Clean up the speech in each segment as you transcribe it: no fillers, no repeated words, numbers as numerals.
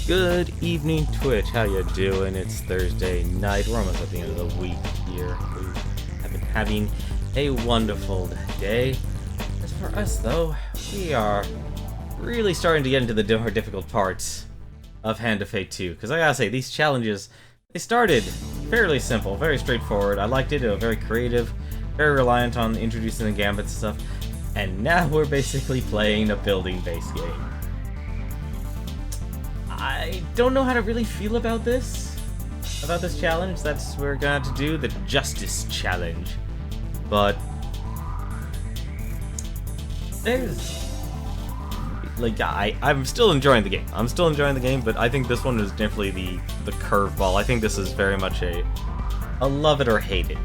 Good evening, Twitch. How you doing? It's Thursday night. We're almost at the end of the week here. We have been having a wonderful day. As for us, though, we are really starting to get into the more difficult parts of Hand of Fate 2. Because I gotta say, these challenges, they started fairly simple, very straightforward. I liked it. It was very creative, very reliant on introducing the gambits and stuff. And now we're basically playing a building-based game. I don't know how to really feel about this challenge. That's what we're gonna have to do, the Justice Challenge. But there's like I'm still enjoying the game. But I think this one is definitely the curveball. I think this is very much a love it or hate it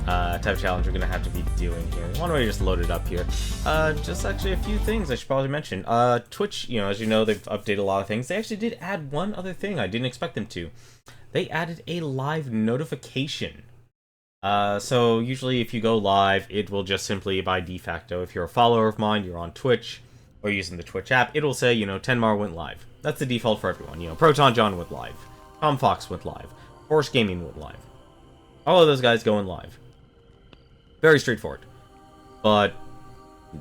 type of challenge we're gonna have to be doing here. Why don't we just load it up here? Just actually a few things I should probably mention. Twitch, as you know, they've updated a lot of things. They actually did add one other thing I didn't expect them to. They added a live notification. So usually if you go live, it will just simply, by de facto, if you're a follower of mine, you're on Twitch, or using the Twitch app, it'll say, Tenmar went live. That's the default for everyone. Proton John went live. Tom Fox went live. Force Gaming went live. All of those guys going live. Very straightforward. But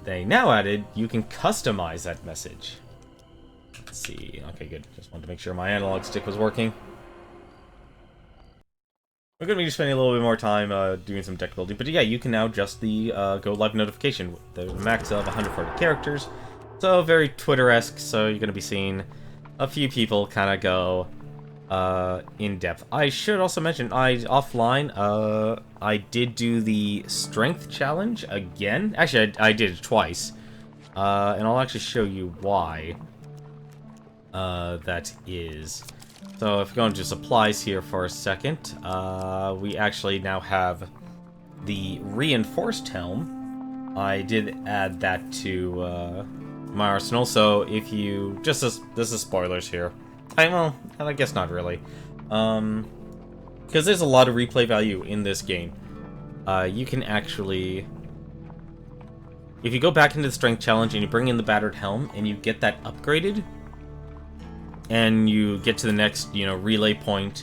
they now added, you can customize that message. Let's see. Okay, good. Just wanted to make sure my analog stick was working. We're going to be spending a little bit more time doing some deck building. But yeah, you can now adjust the go live notification. There's a max of 140 characters. So very Twitter-esque. So you're going to be seeing a few people kind of go in depth. I should also mention, offline, I did do the strength challenge again. Actually, I did it twice. And I'll actually show you why that is. So if we go into supplies here for a second, we actually now have the reinforced helm. I did add that to my arsenal. So if you this is spoilers here. Well, I guess not really. Because there's a lot of replay value in this game. You can actually... If you go back into the strength challenge and you bring in the battered helm and you get that upgraded, and you get to the next, relay point,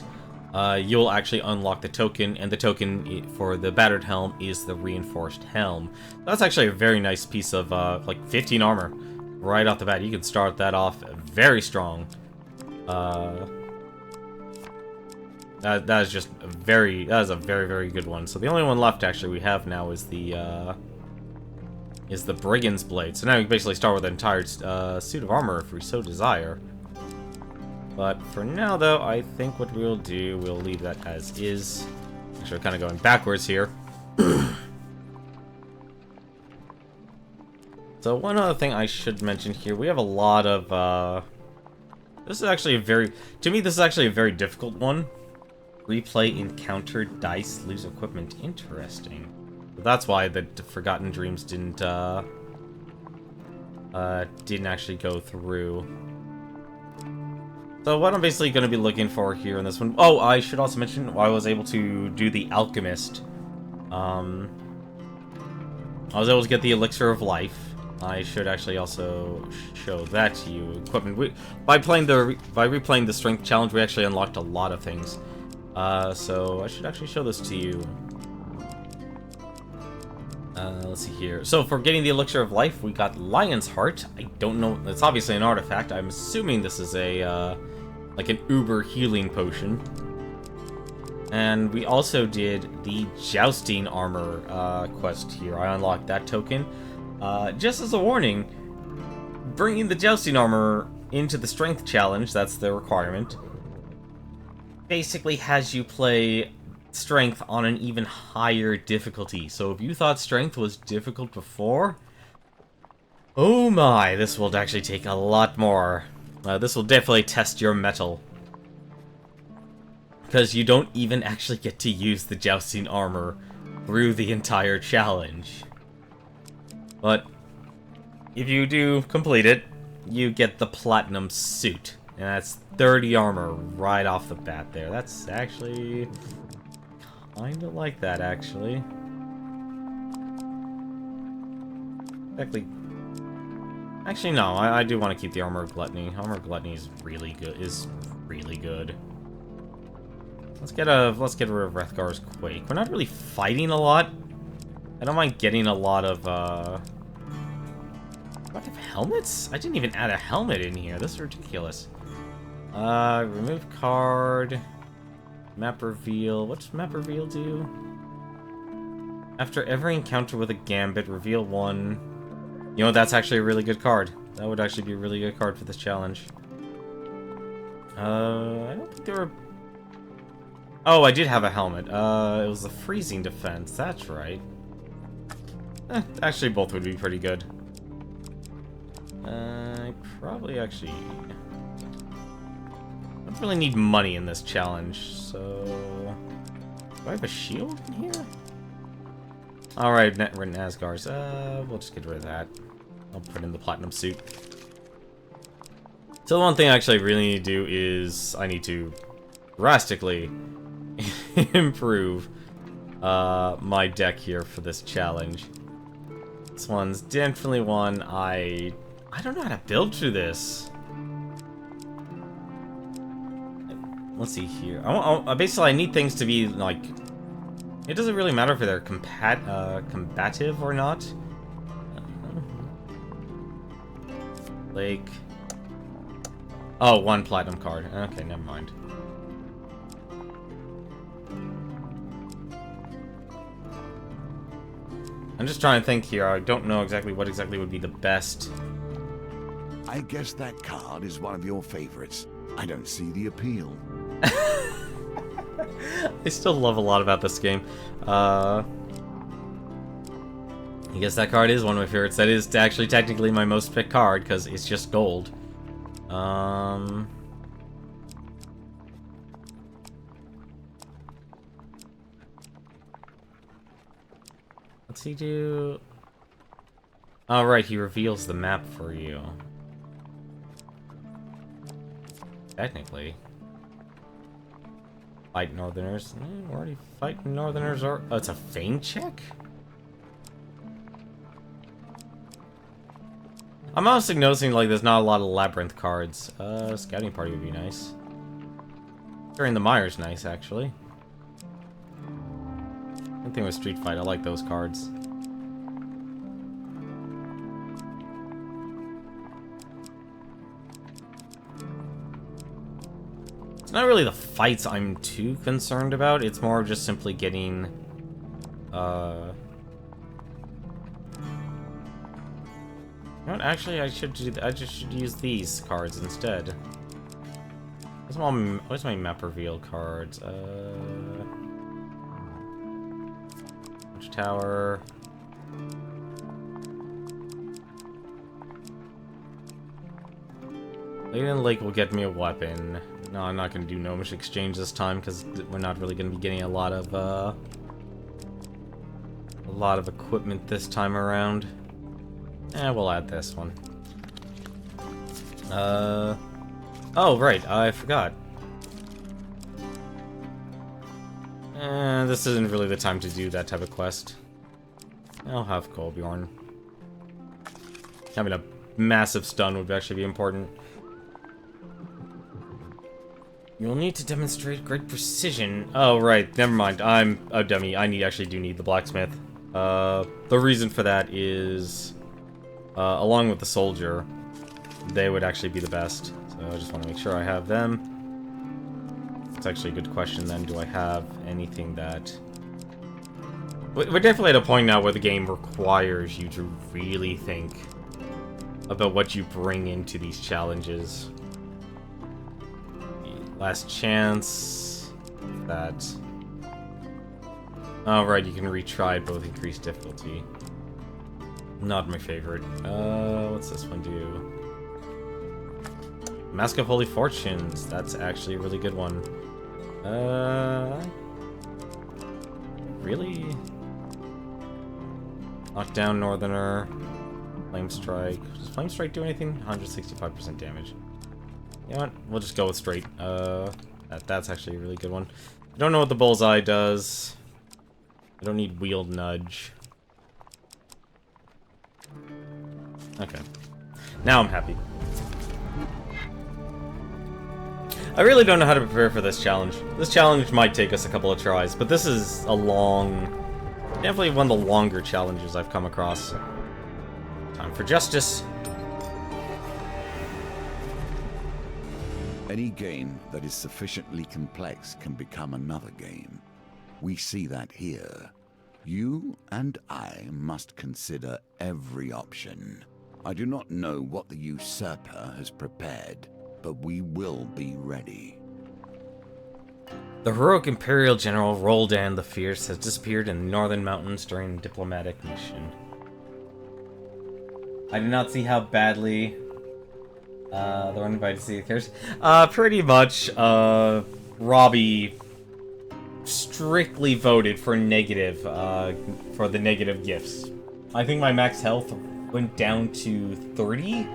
you'll actually unlock the token, and the token for the battered helm is the reinforced helm. That's actually a very nice piece of, like, 15 armor right off the bat. You can start that off very strong. That is a very, very good one. So the only one left actually we have now is the Brigand's Blade. So now we can basically start with an entire suit of armor if we so desire. But for now though, I think what we'll do, we'll leave that as is. Actually, we're kind of going backwards here. So one other thing I should mention here, we have a lot of this is actually a very difficult one. Replay encounter dice, lose equipment. Interesting. That's why the Forgotten Dreams didn't actually go through. So what I'm basically going to be looking for here in this one... Oh, I should also mention I was able to do the Alchemist. I was able to get the Elixir of Life. I should actually also show that to you. Equipment. By replaying the Strength Challenge, we actually unlocked a lot of things. So I should actually show this to you. Let's see here. So for getting the Elixir of Life, we got Lion's Heart. I don't know. It's obviously an artifact. I'm assuming this is a like an uber healing potion. And we also did the Jousting Armor quest here. I unlocked that token. Just as a warning, bringing the Jousting Armor into the Strength Challenge, that's the requirement, basically has you play Strength on an even higher difficulty. So if you thought Strength was difficult before, oh my, this will actually take a lot more. This will definitely test your mettle. Because you don't even actually get to use the Jousting Armor through the entire challenge. But if you do complete it, you get the Platinum Suit. And that's 30 armor right off the bat there. That's actually kinda like that, actually. Exactly Actually, no, I do want to keep the Armor Gluttony. Armor Gluttony is really good. Let's get rid of Wrethgar's Quake. We're not really fighting a lot. I don't mind getting a lot of, do I have helmets? I didn't even add a helmet in here. This is ridiculous. Remove card. Map reveal. What's map reveal do? After every encounter with a Gambit, reveal one. You know, that's actually a really good card. That would actually be a really good card for this challenge. I don't think there were... Oh, I did have a helmet. It was the freezing defense. That's right. Actually, both would be pretty good. I probably actually... I don't really need money in this challenge, so... Do I have a shield in here? Alright, we're in Asgar's. We'll just get rid of that. I'll put in the platinum suit. So the one thing I actually really need to do is... I need to drastically improve my deck here for this challenge. This one's definitely one I don't know how to build through this. Let's see here. Basically, I need things to be like. It doesn't really matter if they're combative or not. Like. Oh, one platinum card. Okay, never mind. I'm just trying to think here. I don't know exactly what would be the best. I guess that card is one of your favorites. I don't see the appeal. I still love a lot about this game. I guess that card is one of my favorites. That is actually technically my most picked card because it's just gold. What's he do? Oh, right, he reveals the map for you. Technically. Fight Northerners. We're already fighting Northerners, or... Oh, it's a feint check? I'm honestly noticing, like, there's not a lot of Labyrinth cards. Scouting Party would be nice. During the Mire's nice, actually. One thing with Street Fight, I like those cards. It's not really the fights I'm too concerned about. It's more just simply getting, You know what? Actually, I just should use these cards instead. Where's my map reveal cards? Tower. Laden Lake will get me a weapon. No, I'm not going to do Gnomish Exchange this time because we're not really going to be getting a lot of equipment this time around. We'll add this one. Oh, right, I forgot. This isn't really the time to do that type of quest. I'll have Kolbjorn. Having a massive stun would actually be important. You'll need to demonstrate great precision. Oh, right, never mind. I'm a dummy. I actually do need the blacksmith. The reason for that is, along with the soldier, they would actually be the best. So I just want to make sure I have them. It's actually a good question then. Do I have anything that... We're definitely at a point now where the game requires you to really think about what you bring into these challenges. Last chance. That. Oh, right, you can retry both increased difficulty. Not my favorite. What's this one do? Mask of Holy Fortunes. That's actually a really good one. Really? Knockdown Northerner. Flame Strike. Does Flame Strike do anything? 165% damage. You know what? We'll just go with straight. That's actually a really good one. I don't know what the Bullseye does. I don't need Wield Nudge. Okay. Now I'm happy. I really don't know how to prepare for this challenge. This challenge might take us a couple of tries, but this is a long... definitely one of the longer challenges I've come across. Time for justice. Any game that is sufficiently complex can become another game. We see that here. You and I must consider every option. I do not know what the usurper has prepared, but we will be ready. The heroic Imperial General Roldan the Fierce has disappeared in the Northern Mountains during a diplomatic mission. I do not see how badly they're uninvited to see the characters. Pretty much, Robbie strictly voted for negative, for the negative gifts. I think my max health went down to 30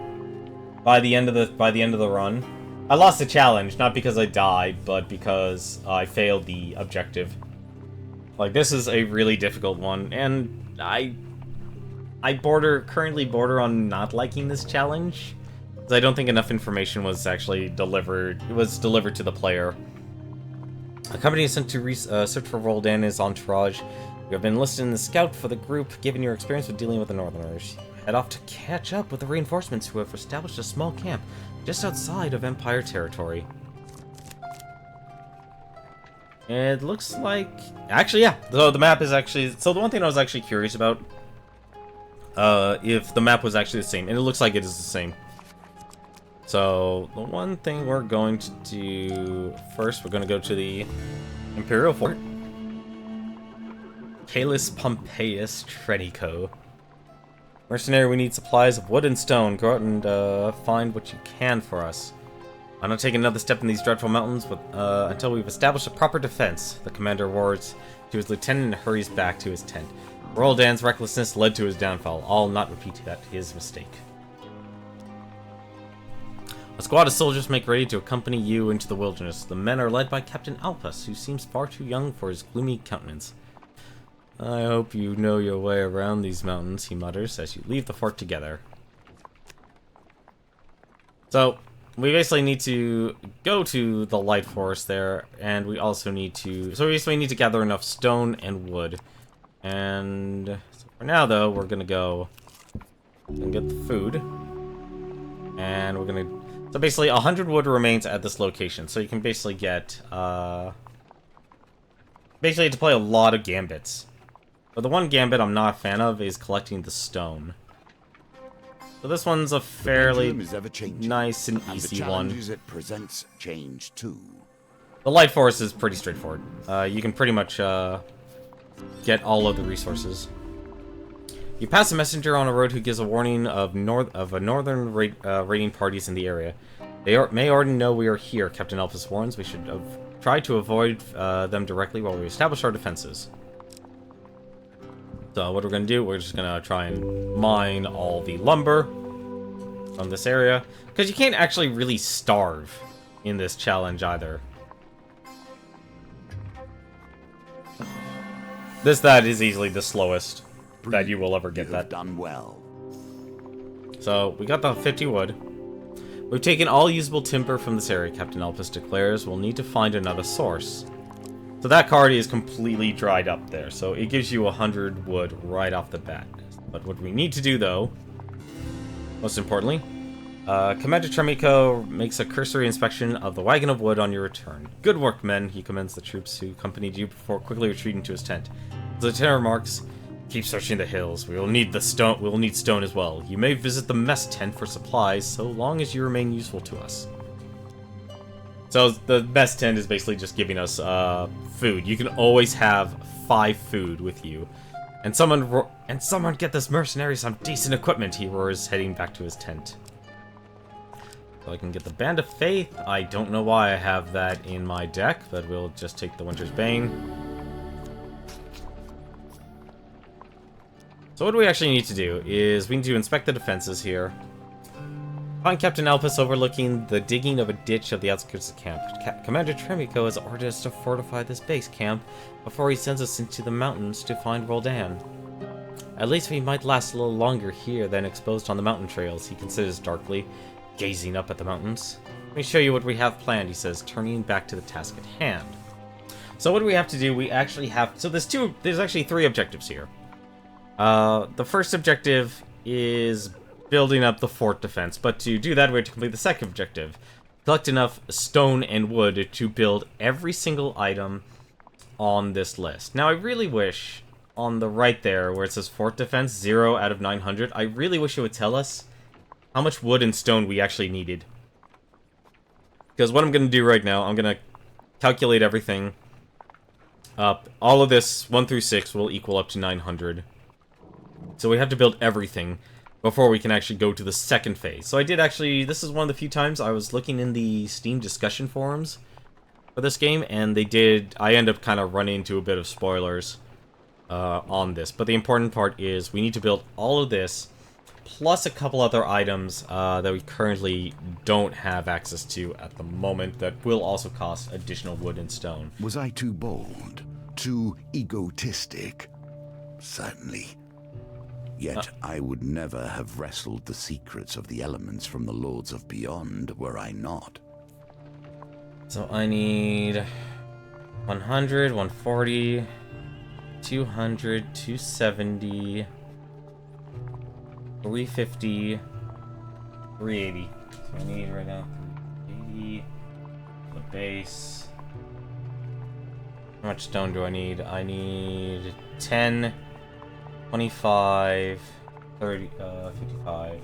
by the end of the run. I lost the challenge, not because I died, but because I failed the objective. Like, this is a really difficult one, and I currently border on not liking this challenge. I don't think enough information was actually delivered. It was delivered to the player. A company is sent to search for Roldan and his entourage. You have been enlisted in the scout for the group, given your experience with dealing with the Northerners. Head off to catch up with the reinforcements who have established a small camp just outside of Empire territory. It looks like... actually, yeah. So the map is actually... so the one thing I was actually curious about, if the map was actually the same, and it looks like it is the same. So, the one thing we're going to do... first, we're going to go to the Imperial Fort. Caelus Pompeius Trenico. Mercenary, we need supplies of wood and stone. Go out and find what you can for us. I'm not taking another step in these dreadful mountains until we've established a proper defense. The commander wards to his lieutenant and hurries back to his tent. Roldan's recklessness led to his downfall. I'll not repeat his mistake. A squad of soldiers make ready to accompany you into the wilderness. The men are led by Captain Alpus, who seems far too young for his gloomy countenance. I hope you know your way around these mountains, he mutters as you leave the fort together. So, we basically need to go to the light forest there, and we also need to... so we basically need to gather enough stone and wood. And so for now, though, we're gonna go and get the food. And we're gonna... so basically, 100 wood remains at this location, so you can basically get, basically to play a lot of gambits. But the one gambit I'm not a fan of is collecting the stone. So this one's a fairly nice and easy one. It presents change too. The light forest is pretty straightforward. You can pretty much get all of the resources. You pass a messenger on a road who gives a warning of northern raiding parties in the area. They may already know we are here, Captain Elpis warns. We should try to avoid them directly while we establish our defenses. So what we're going to do, we're just going to try and mine all the lumber from this area. Because you can't actually really starve in this challenge either. That is easily the slowest that you will ever get that. Done well. So, we got the 50 wood. We've taken all usable timber from this area, Captain Elpis declares. We'll need to find another source. So that card is completely dried up there, so it gives you 100 wood right off the bat. But what we need to do, though, most importantly, Commander Tremico makes a cursory inspection of the wagon of wood on your return. Good work, men, he commends the troops who accompanied you before quickly retreating to his tent. The lieutenant remarks, keep searching the hills. We will need stone as well. You may visit the mess tent for supplies, so long as you remain useful to us. So the mess tent is basically just giving us food. You can always have 5 food with you. And someone get this mercenary some decent equipment, he roars, heading back to his tent. So I can get the Band of Faith. I don't know why I have that in my deck, but we'll just take the Winter's Bane. So what we actually need to do is we need to inspect the defenses here. Find Captain Elpis overlooking the digging of a ditch of the outskirts of the camp. Commander Tremico has ordered us to fortify this base camp before he sends us into the mountains to find Roldan. At least we might last a little longer here than exposed on the mountain trails, he considers darkly, gazing up at the mountains. Let me show you what we have planned, he says, turning back to the task at hand. So what do we have to do? We actually have... So there's actually 3 objectives here. The first objective is building up the fort defense, but to do that we have to complete the second objective. Collect enough stone and wood to build every single item on this list. Now I really wish, on the right there where it says fort defense, 0 out of 900, I really wish it would tell us how much wood and stone we actually needed. Because what I'm going to do right now, I'm going to calculate everything up. All of this, 1 through 6, will equal up to 900. So we have to build everything before we can actually go to the second phase. So I did actually, this is one of the few times I was looking in the Steam discussion forums for this game, and I end up kind of running into a bit of spoilers on this. But the important part is we need to build all of this, plus a couple other items that we currently don't have access to at the moment that will also cost additional wood and stone. Was I too bold? Too egotistic? Certainly. Yet I would never have wrestled the secrets of the elements from the Lords of Beyond were I not. So I need 100, 140, 200, 270, 350, 380. So I need right now 80, the base. How much stone do I need? I need 10, 25, 30, 55.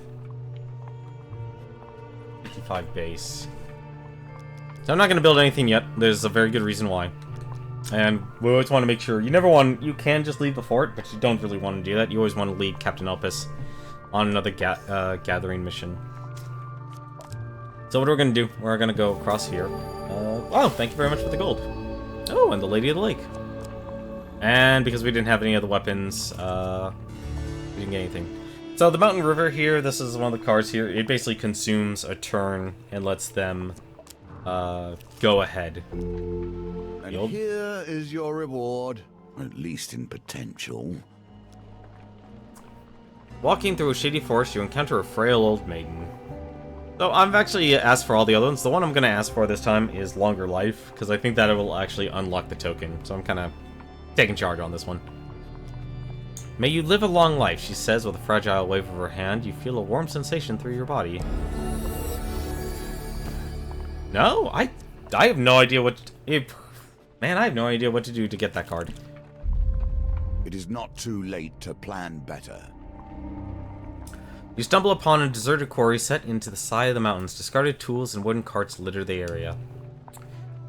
55 base. So I'm not going to build anything yet. There's a very good reason why. And we always want to make sure, you can just leave the fort, but you don't really want to do that. You always want to lead Captain Elpis on another gathering mission. So what we're going to do, we're going to go across here. Oh, thank you very much for the gold. Oh, and the Lady of the Lake. And because we didn't have any other weapons, we didn't get anything. So the mountain river here, this is one of the cards here. It basically consumes a turn and lets them go ahead. And here is your reward, at least in potential. Walking through a shady forest, you encounter a frail old maiden. So I've actually asked for all the other ones. The one I'm going to ask for this time is Longer Life, because I think that it will actually unlock the token. So I'm kind of taking charge on this one. May you live a long life, she says with a fragile wave of her hand. You feel a warm sensation through your body. No, I have no idea what... Man, I have no idea what to do to get that card. It is not too late to plan better. You stumble upon a deserted quarry set into the side of the mountains. Discarded tools and wooden carts litter the area.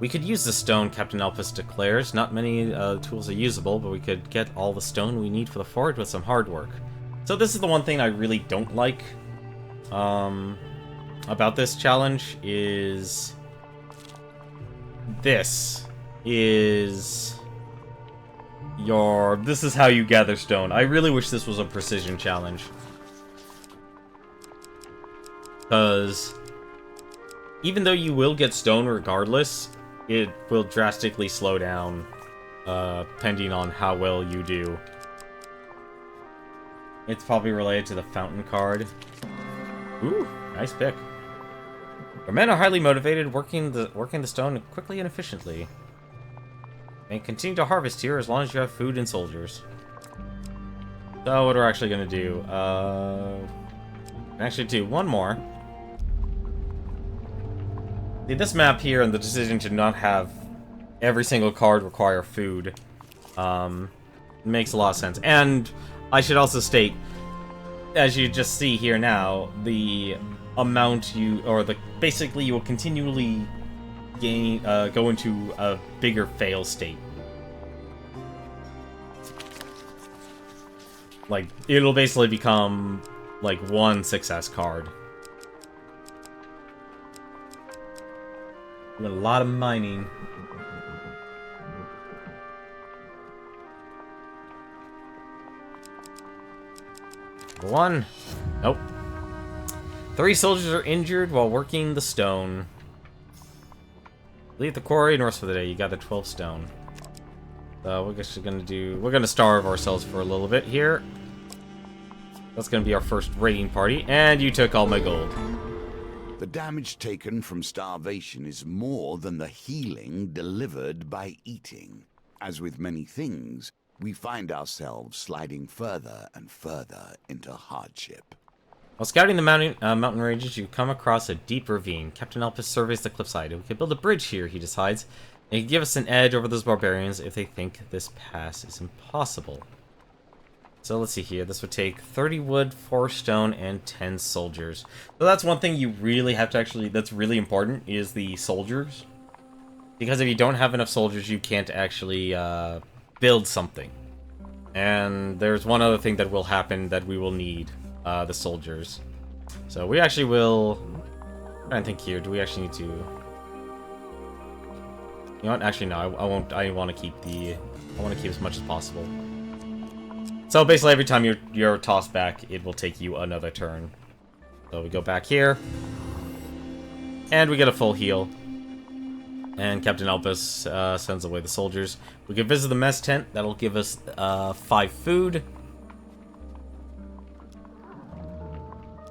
We could use the stone, Captain Elpis declares. Not many tools are usable, but we could get all the stone we need for the fort with some hard work. So this is the one thing I really don't like about this challenge is... This is how you gather stone. I really wish this was a precision challenge. Because even though you will get stone regardless, it will drastically slow down depending on how well you do. It's probably related to the fountain card. Ooh, nice pick. Our men are highly motivated, working the stone quickly and efficiently. And continue to harvest here as long as you have food and soldiers. So what we're actually going to do, actually do one more. See, this map here and the decision to not have every single card require food makes a lot of sense. And I should also state, as you just see here now, the amount basically you will continually go into a bigger fail state. Like, it'll basically become like one success card. A lot of mining. One. Nope. 3 soldiers are injured while working the stone. Leave the quarry and rest for the day. You got the 12 stone. So we're just gonna starve ourselves for a little bit here. That's gonna be our first raiding party, and you took all my gold. The damage taken from starvation is more than the healing delivered by eating. As with many things, we find ourselves sliding further and further into hardship. While scouting the mountain ranges, you come across a deep ravine. Captain Elpis surveys the cliffside. We could build a bridge here, he decides. And it could give us an edge over those barbarians if they think this pass is impossible. So let's see here. This would take 30 wood, 4 stone, and 10 soldiers. So that's one thing you really have to actually... That's really important, is the soldiers. Because if you don't have enough soldiers, you can't actually build something. And there's one other thing that will happen that we will need. The soldiers. So we actually will... I'm trying to think here. Do we actually need to... You know what? Actually, no. I won't. I want to keep the... I want to keep as much as possible. So basically, every time you're tossed back, it will take you another turn. So we go back here. And we get a full heal. And Captain Elpis sends away the soldiers. We can visit the mess tent. That'll give us 5 food.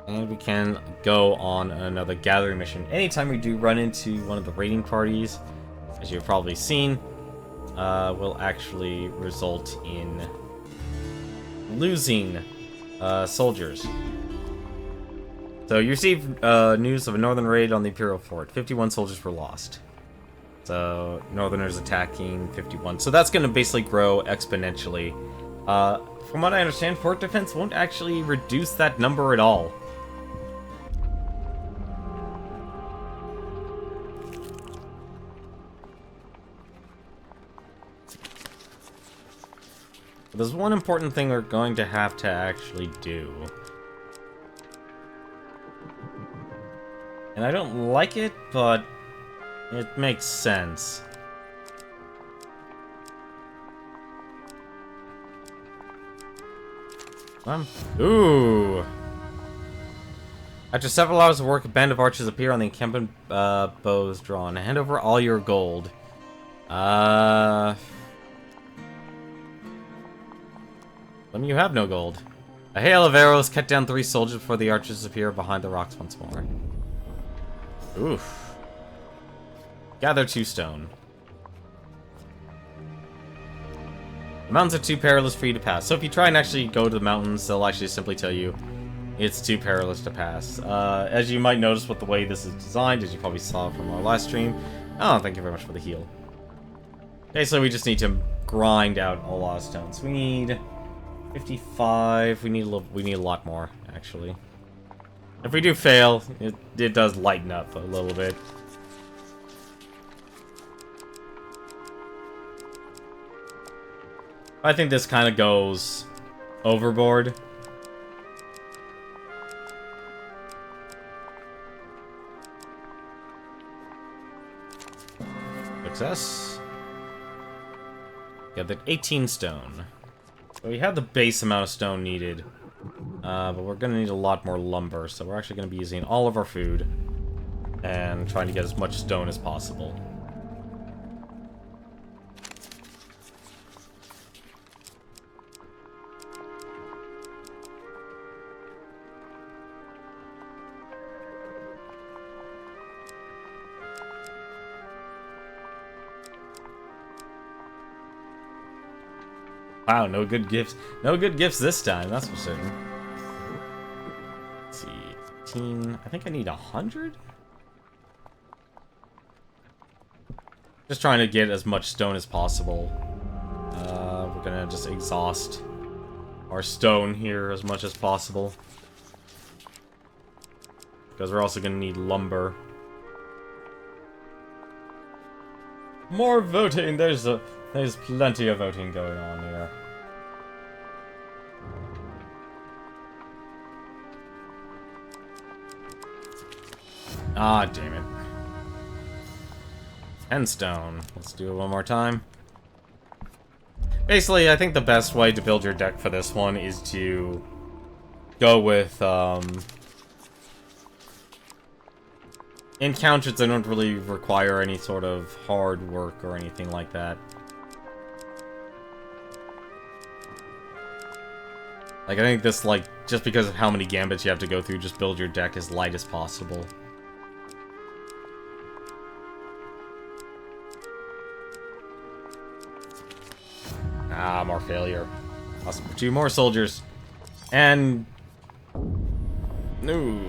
And we can go on another gathering mission. Anytime we do run into one of the raiding parties, as you've probably seen, will actually result in losing soldiers. So you received news of a northern raid on the Imperial Fort. 51 soldiers were lost. So Northerners attacking 51. So that's going to basically grow exponentially. From what I understand, fort defense won't actually reduce that number at all. There's one important thing we're going to have to actually do. And I don't like it, but it makes sense. Ooh! After several hours of work, a band of archers appear on the encampment bows drawn. Hand over all your gold. You have no gold. A hail of arrows cut down 3 soldiers before the archers appear behind the rocks once more. Oof. Gather 2 stone. The mountains are too perilous for you to pass. So if you try and actually go to the mountains, they'll actually simply tell you it's too perilous to pass. As you might notice with the way this is designed, as you probably saw from our last stream. Oh, thank you very much for the heal. Okay, so we just need to grind out a lot of stones. We need 55. We need a lot more, actually. If we do fail, it does lighten up a little bit. I think this kind of goes overboard. Success. Gathered 18 stone. So we have the base amount of stone needed, but we're going to need a lot more lumber, so we're actually going to be using all of our food and trying to get as much stone as possible. Wow, no good gifts. No good gifts this time, that's for certain. Let's see, 15. I think I need 100? Just trying to get as much stone as possible. We're gonna just exhaust our stone here as much as possible. Because we're also gonna need lumber. More voting! There's plenty of voting going on here. Ah, damn it. 10 stone. Let's do it one more time. Basically, I think the best way to build your deck for this one is to go with, encounters that don't really require any sort of hard work or anything like that. Like, I think this, like, just because of how many gambits you have to go through, just build your deck as light as possible. Ah, more failure. Awesome. 2 more soldiers. And... no.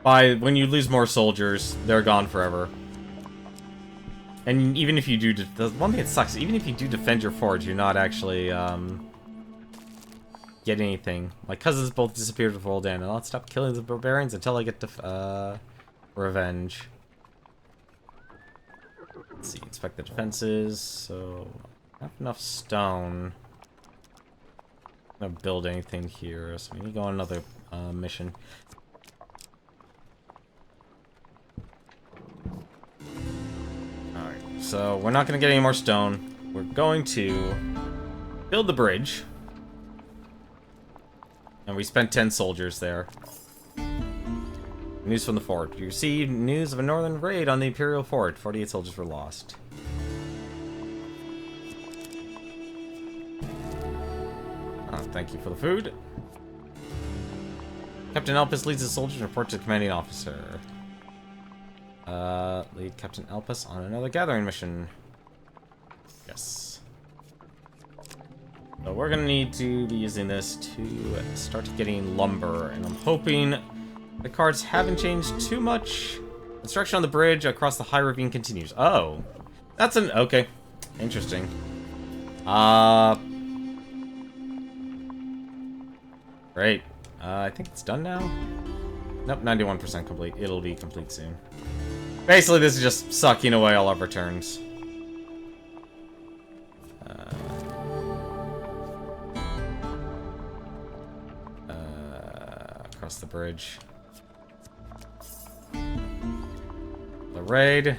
When you lose more soldiers, they're gone forever. And even if you do... the one thing that sucks, even if you do defend your fort, you're not actually, get anything. My cousins both disappeared with Roldan, and I'll stop killing the barbarians until I get revenge. Let's see, inspect the defenses. So, not enough stone. I'm not gonna build anything here, so we need to go on another mission. Alright, so we're not gonna get any more stone. We're going to build the bridge. And we spent 10 soldiers there. News from the fort. You received news of a northern raid on the Imperial fort. 48 soldiers were lost. Oh, thank you for the food. Captain Elpis leads the soldiers and report to the commanding officer. Lead Captain Elpis on another gathering mission. Yes. So we're gonna need to be using this to start getting lumber, and I'm hoping the cards haven't changed too much. Construction on the bridge across the high ravine continues. Oh, that's an okay, interesting. Great. I think it's done now. Nope, 91% complete. It'll be complete soon. Basically, this is just sucking away all of our turns. Across the bridge. The raid.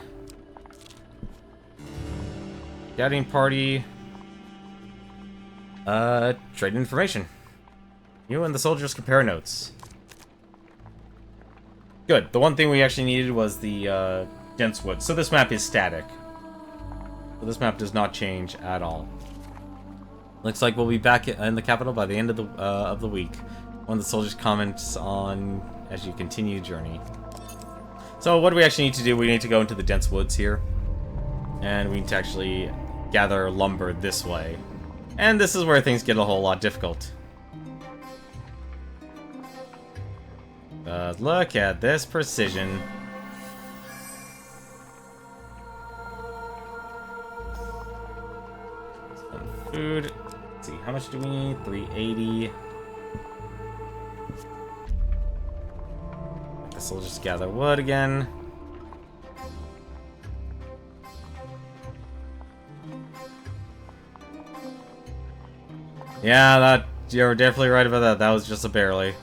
Gathering party. Trade information. You and the soldiers compare notes. Good. The one thing we actually needed was the dense wood. So this map is static. So this map does not change at all. Looks like we'll be back in the capital by the end of the week. One of the soldiers comments on as you continue journey. So what do we actually need to do? We need to go into the dense woods here. And we need to actually gather lumber this way. And this is where things get a whole lot difficult. Look at this precision. Some food. Let's see, how much do we need? 380. I guess we'll just gather wood again. Yeah, you're definitely right about that. That was just a barely.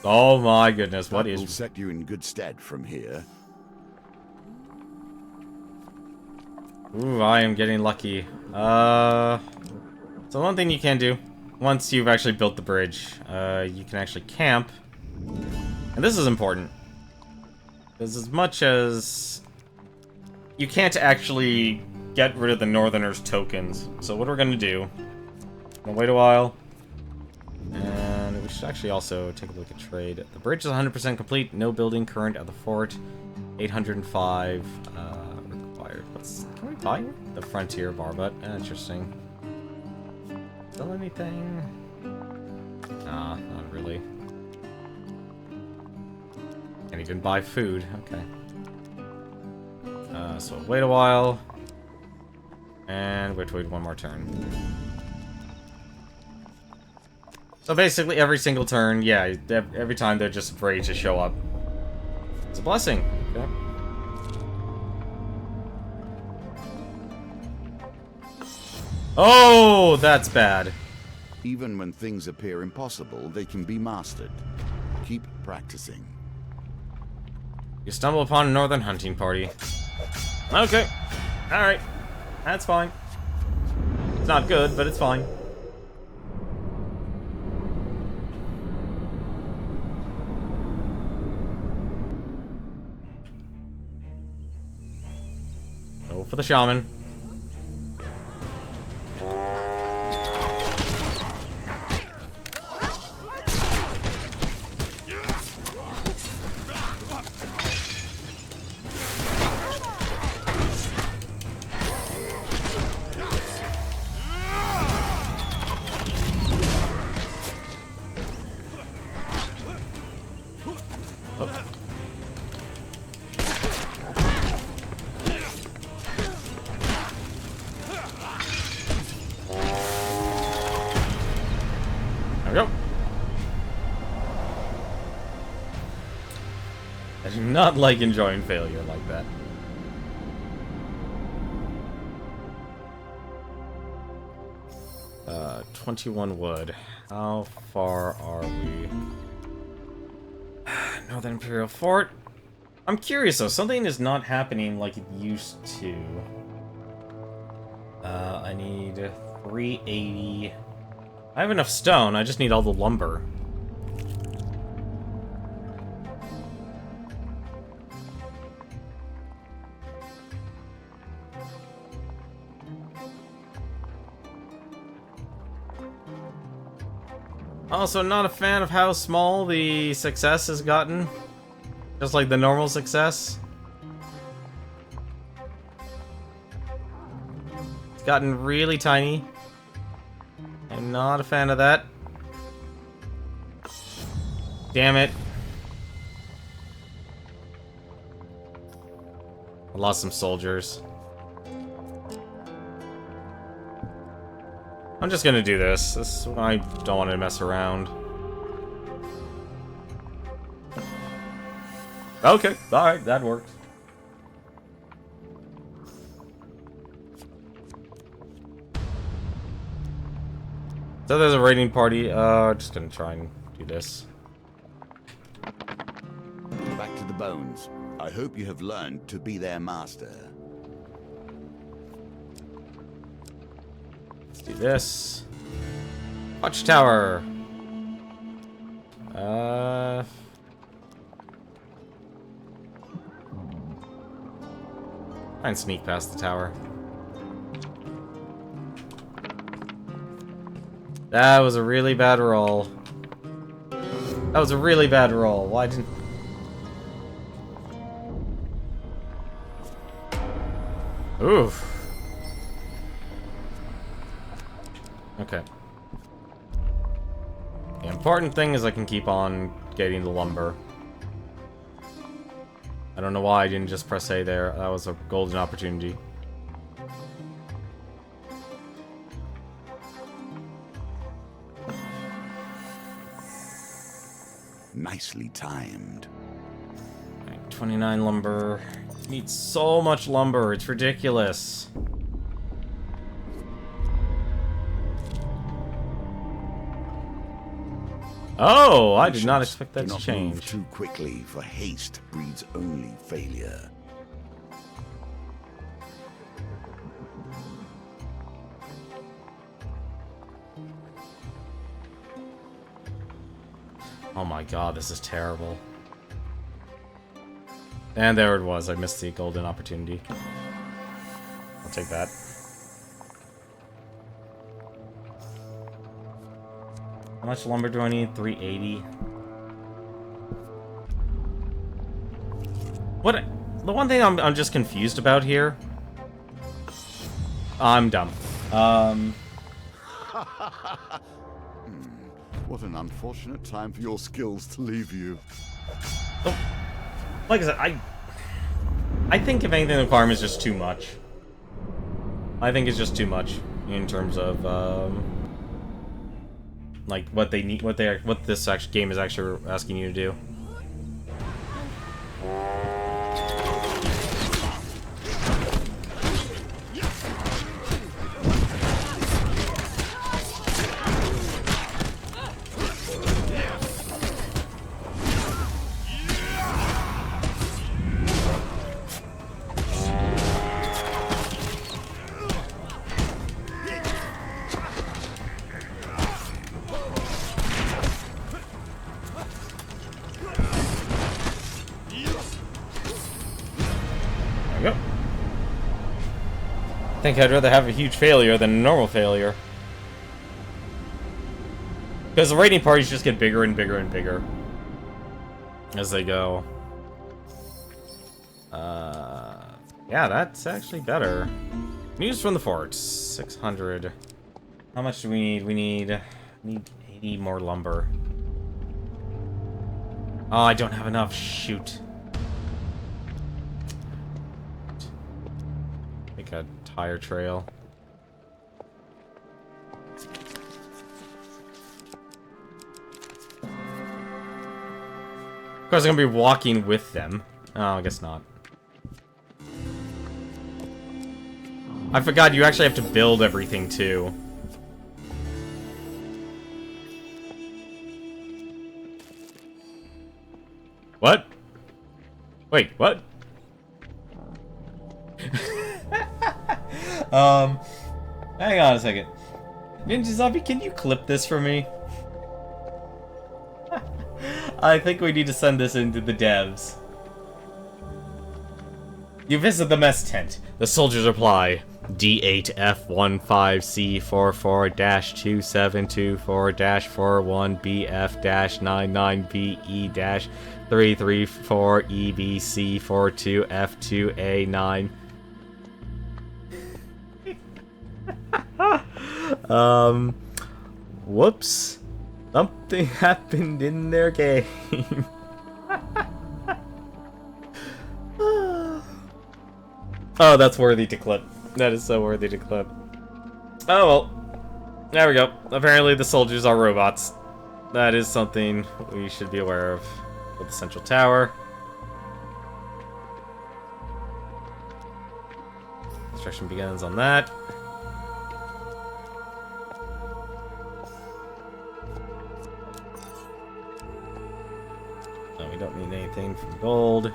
Oh my goodness, what is... That will set you in good stead from here. Ooh, I am getting lucky. So one thing you can do, once you've actually built the bridge, you can actually camp. And this is important. Because as much as... you can't actually get rid of the Northerners' tokens. So what we're gonna do... we'll wait a while. And we should actually also take a look at trade. The bridge is 100% complete. No building current at the fort. 805 required. Can we buy the frontier barbut? Interesting. Sell anything? Nah, not really. Can't even buy food. Okay. So wait a while. And wait one more turn. So basically, every single turn, yeah, every time they're just ready to show up. It's a blessing. Okay. Oh, that's bad. Even when things appear impossible, they can be mastered. Keep practicing. You stumble upon a northern hunting party. Okay. Alright. That's fine. It's not good, but it's fine. For the shaman. go. I do not like enjoying failure like that. Uh, 21 wood. How far are we? Northern Imperial Fort. I'm curious though, something is not happening like it used to. I need 380. I have enough stone, I just need all the lumber. Also, not a fan of how small the success has gotten. Just like the normal success. It's gotten really tiny. I'm not a fan of that. Damn it. I lost some soldiers. I'm just gonna do this. I don't want to mess around. Okay, alright, that works. So there's a raiding party. Just gonna try and do this. Back to the bones. I hope you have learned to be their master. Let's do this. Watchtower. Try and sneak past the tower. That was a really bad roll. That was a really bad roll. Why didn't... Oof. Okay. The important thing is I can keep on getting the lumber. I don't know why I didn't just press A there. That was a golden opportunity. Nicely timed. Right, 29 lumber. Need so much lumber. It's ridiculous. Oh, I did not expect that to change. Move too quickly, for haste breeds only failure. Oh my god, this is terrible. And there it was. I missed the golden opportunity. I'll take that. How much lumber do I need? 380. What? The one thing I'm just confused about here. I'm dumb. What an unfortunate time for your skills to leave you. Oh, like I said, I think if anything, the farm is just too much. I think it's just too much in terms of like what they need, what this actual game is actually asking you to do. I think I'd rather have a huge failure than a normal failure. Because the raiding parties just get bigger and bigger and bigger as they go. Yeah, that's actually better. News from the fort, 600. How much do we need? We need 80 more lumber. Oh, I don't have enough. Shoot. Make a tire trail. Of course, I'm gonna be walking with them. Oh, I guess not. I forgot you actually have to build everything, too. What? Wait, what? Hang on a second. Ninja Zombie, can you clip this for me? I think we need to send this into the devs. You visit the mess tent. The soldiers reply. D8F15C44-272-4-41BF-99BEC42F2A9. Whoops. Something happened in their game. Oh, that's worthy to clip. That is so worthy to clip. Oh, well. There we go. Apparently the soldiers are robots. That is something we should be aware of. With the central tower. Construction begins on that. No, we don't need anything from gold.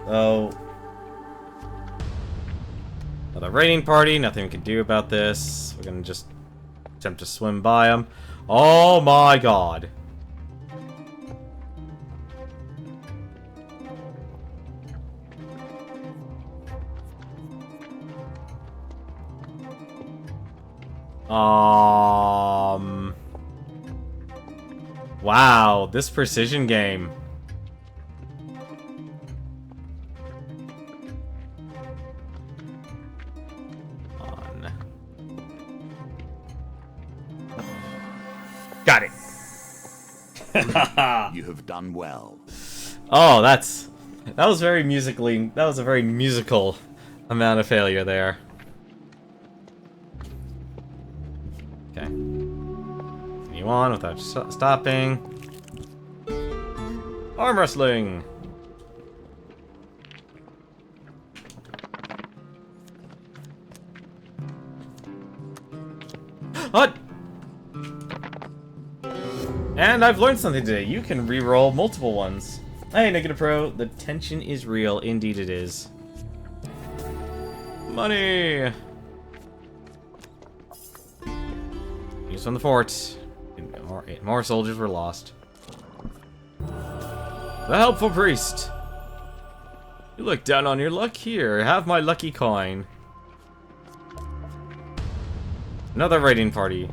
So... another raiding party, nothing we can do about this. We're gonna just attempt to swim by them. Oh my god. Wow, this precision game. Got it. You have done well. Oh, that was very musically. That was a very musical amount of failure there. Okay. Continue on without stopping. Arm wrestling. What? And I've learned something today. You can re-roll multiple ones. Hey, Negative Pro, the tension is real. Indeed it is. Money! Use from the fort. More soldiers were lost. The helpful priest. You look down on your luck here. Have my lucky coin. Another raiding party.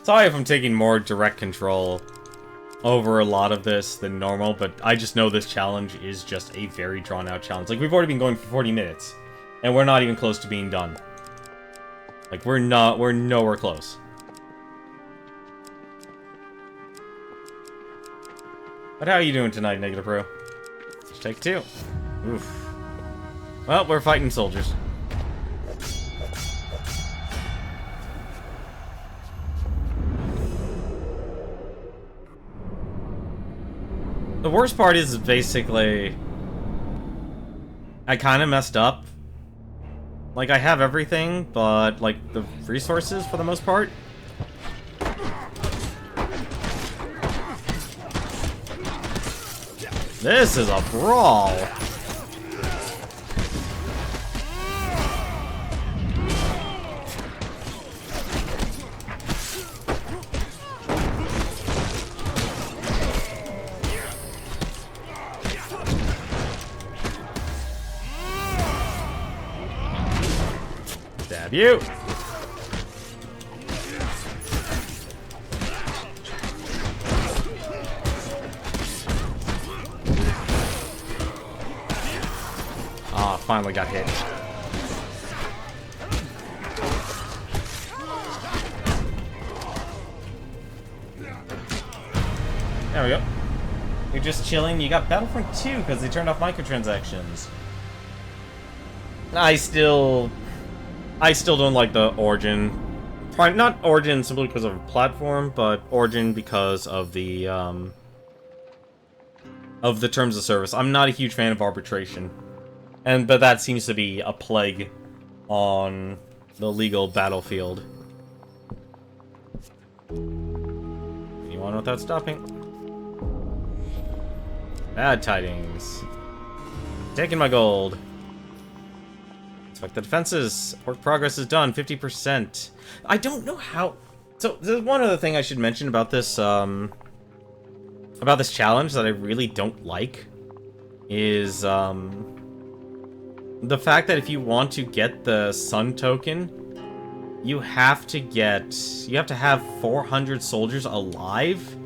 Sorry if I'm taking more direct control over a lot of this than normal, but I just know this challenge is just a very drawn-out challenge. Like, we've already been going for 40 minutes, and we're not even close to being done. Like, we're nowhere close. But how are you doing tonight, Negative Pro? Just take two. Oof. Well, we're fighting soldiers. The worst part is basically I kind of messed up. Like, I have everything, but, like, the resources for the most part. This is a brawl. Stab you. Ah, finally got hit. There we go. You're just chilling. You got Battlefront 2 because they turned off microtransactions. I still don't like the Origin. Not Origin simply because of platform, but Origin because of the terms of service. I'm not a huge fan of arbitration. But that seems to be a plague on the legal battlefield. You want without stopping? Bad tidings. Taking my gold. Inspect the defenses. Work progress is done. 50%. I don't know how... So, there's one other thing I should mention about this, challenge that I really don't like. Is, the fact that if you want to get the sun token, you have to have 400 soldiers alive.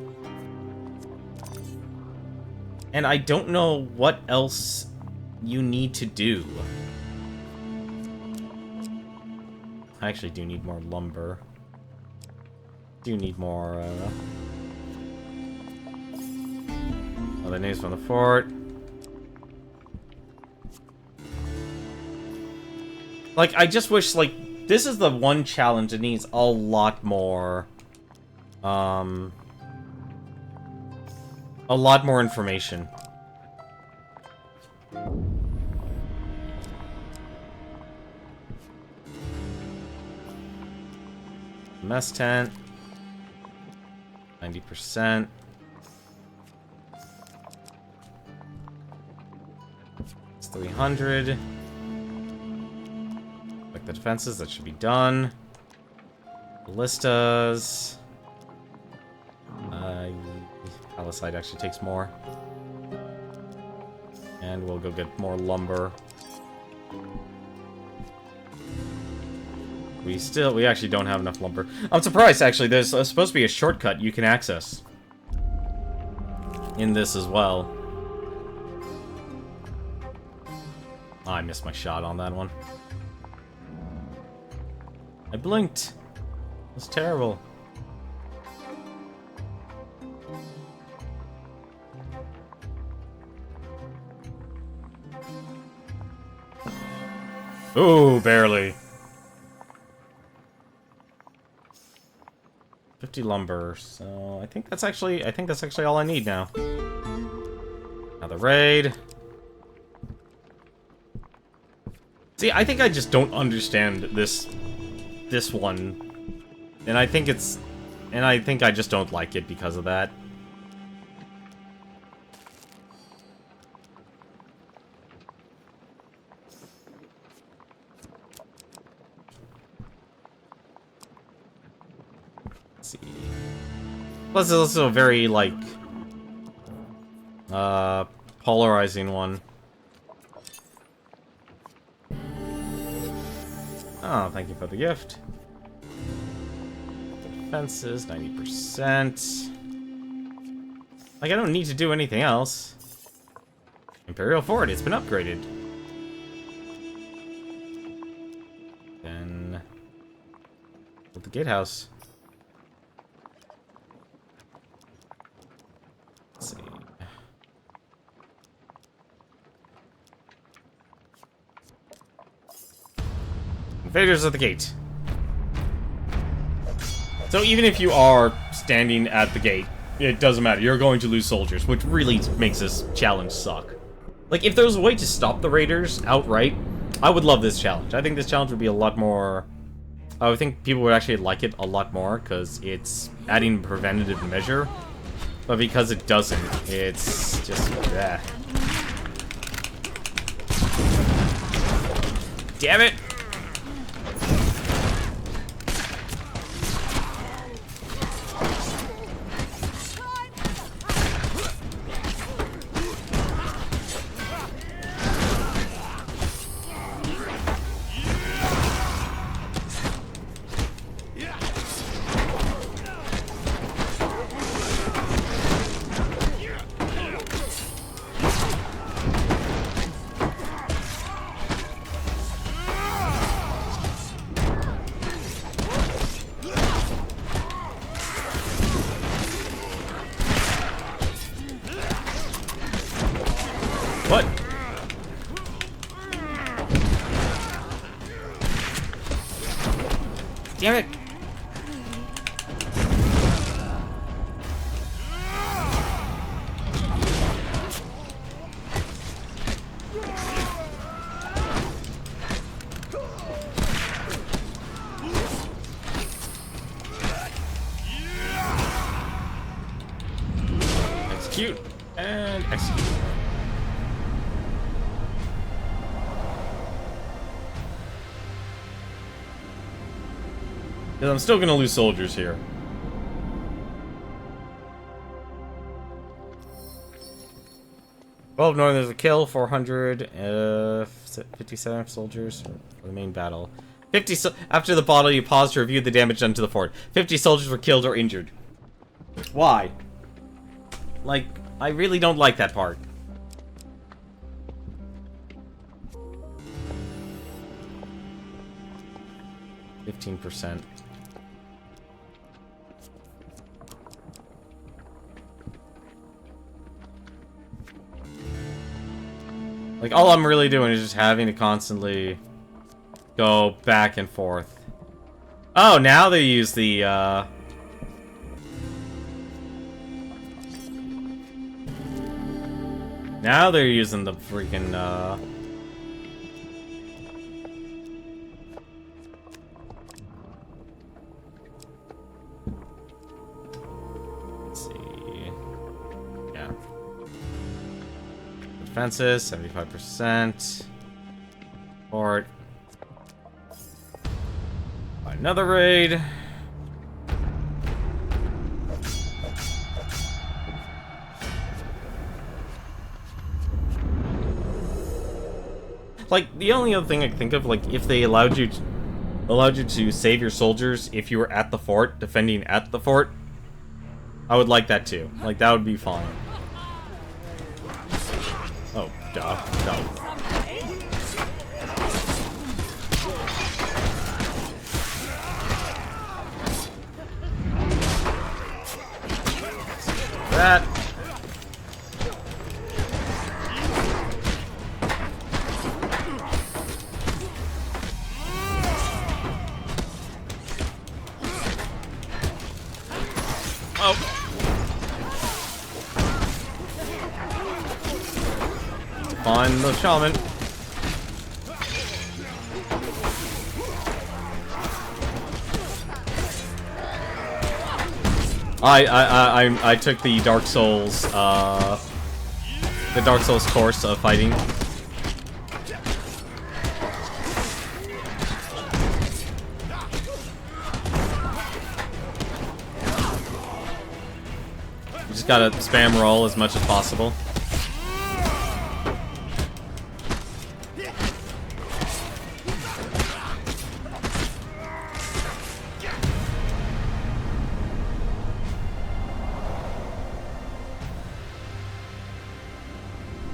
And I don't know what else you need to do. I actually do need more lumber. Do need more, other news from the fort. Like, I just wish, like, this is the one challenge that needs a lot more, a lot more information. Mess tent. 90%. It's 300. Like the defenses, that should be done. Ballistas. Palisade actually takes more. And we'll go get more lumber. We actually don't have enough lumber. I'm surprised, actually. There's supposed to be a shortcut you can access in this as well. Oh, I missed my shot on that one. I blinked. That's terrible. Ooh, barely. 50 lumber, so I think that's actually all I need now. Another raid. See, I think I just don't understand this one. And I think I just don't like it because of that. See. Plus, it's also a very, like, polarizing one. Oh, thank you for the gift. Defenses, 90%. Like, I don't need to do anything else. Imperial Fort, it's been upgraded. Then... build the gatehouse. Let's see. Invaders at the gate. So even if you are standing at the gate, it doesn't matter. You're going to lose soldiers, which really makes this challenge suck. Like, if there was a way to stop the raiders outright, I would love this challenge. I think this challenge would be a lot more... I would think people would actually like it a lot more, because it's adding preventative measure. But because it doesn't, it's just... bleh. Damn it! Damn it! Execute and execute. Because I'm still gonna lose soldiers here. Well, Northerners a kill, 457 soldiers for the main battle. After the battle, you pause to review the damage done to the fort. 50 soldiers were killed or injured. Why? Like, I really don't like that part. %. Like, all I'm really doing is just having to constantly go back and forth. Oh, now they use the, now they're using the freaking, let's see. Yeah. Defenses, 75%. Fort. Another raid. Like, the only other thing I can think of, like, if they allowed you to save your soldiers if you were at the fort, defending at the fort, I would like that too. Like, that would be fine. Oh, duh. No. That. Oh. Find the shaman. I took the Dark Souls course of fighting. You just gotta spam roll as much as possible.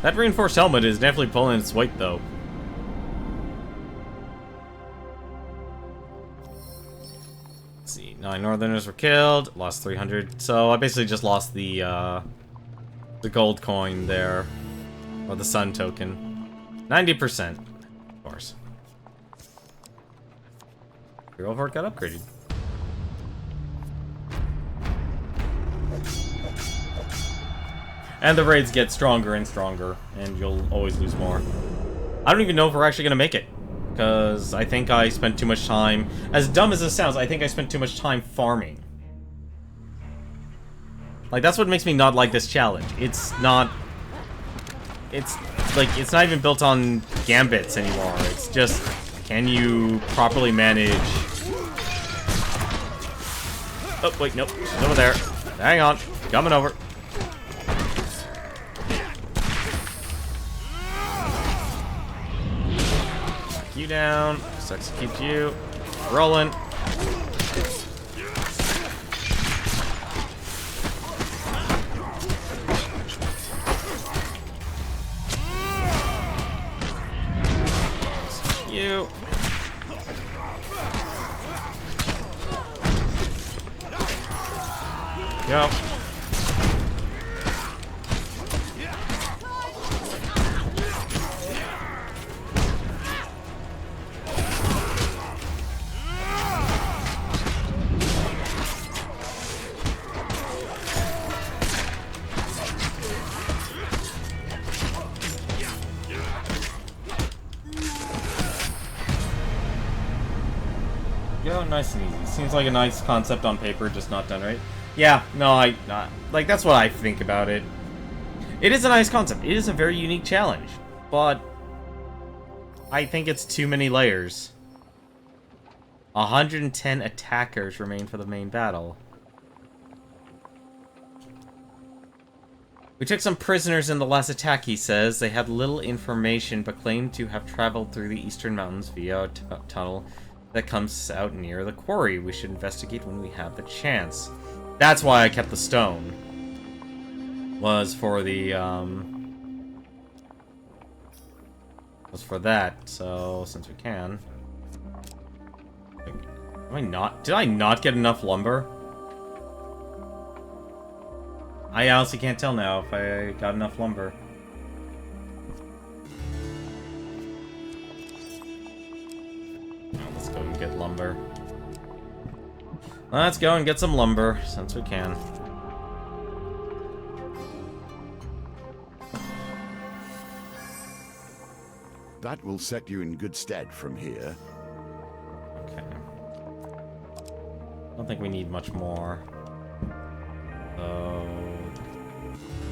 That reinforced helmet is definitely pulling its weight, though. Let's see, 9 Northerners were killed, lost 300. So I basically just lost the gold coin there, or the sun token. 90%, of course. Hero Fort got upgraded. And the raids get stronger and stronger, and you'll always lose more. I don't even know if we're actually gonna make it, because I think I spent too much time. As dumb as this sounds, I think I spent too much time farming. Like, that's what makes me not like this challenge. It's not... It's, like, it's not even built on gambits anymore. It's just, can you properly manage... Oh, wait, nope. She's over there. Hang on. Coming over. You down. Just execute you. Rolling. You. Go. Go nice and easy. Seems like a nice concept on paper, just not done right. Yeah, no, like, that's what I think about it. It is a nice concept. It is a very unique challenge, but I think it's too many layers. 110 attackers remain for the main battle. We took some prisoners in the last attack, he says. They had little information, but claimed to have traveled through the eastern mountains via a tunnel that comes out near the quarry. We should investigate when we have the chance. That's why I kept the stone. Was for the, was for that, so since we can. Did I not get enough lumber? I honestly can't tell now if I got enough lumber. Let's go and get lumber. Let's go and get some lumber, since we can. That will set you in good stead from here. Okay. I don't think we need much more. So...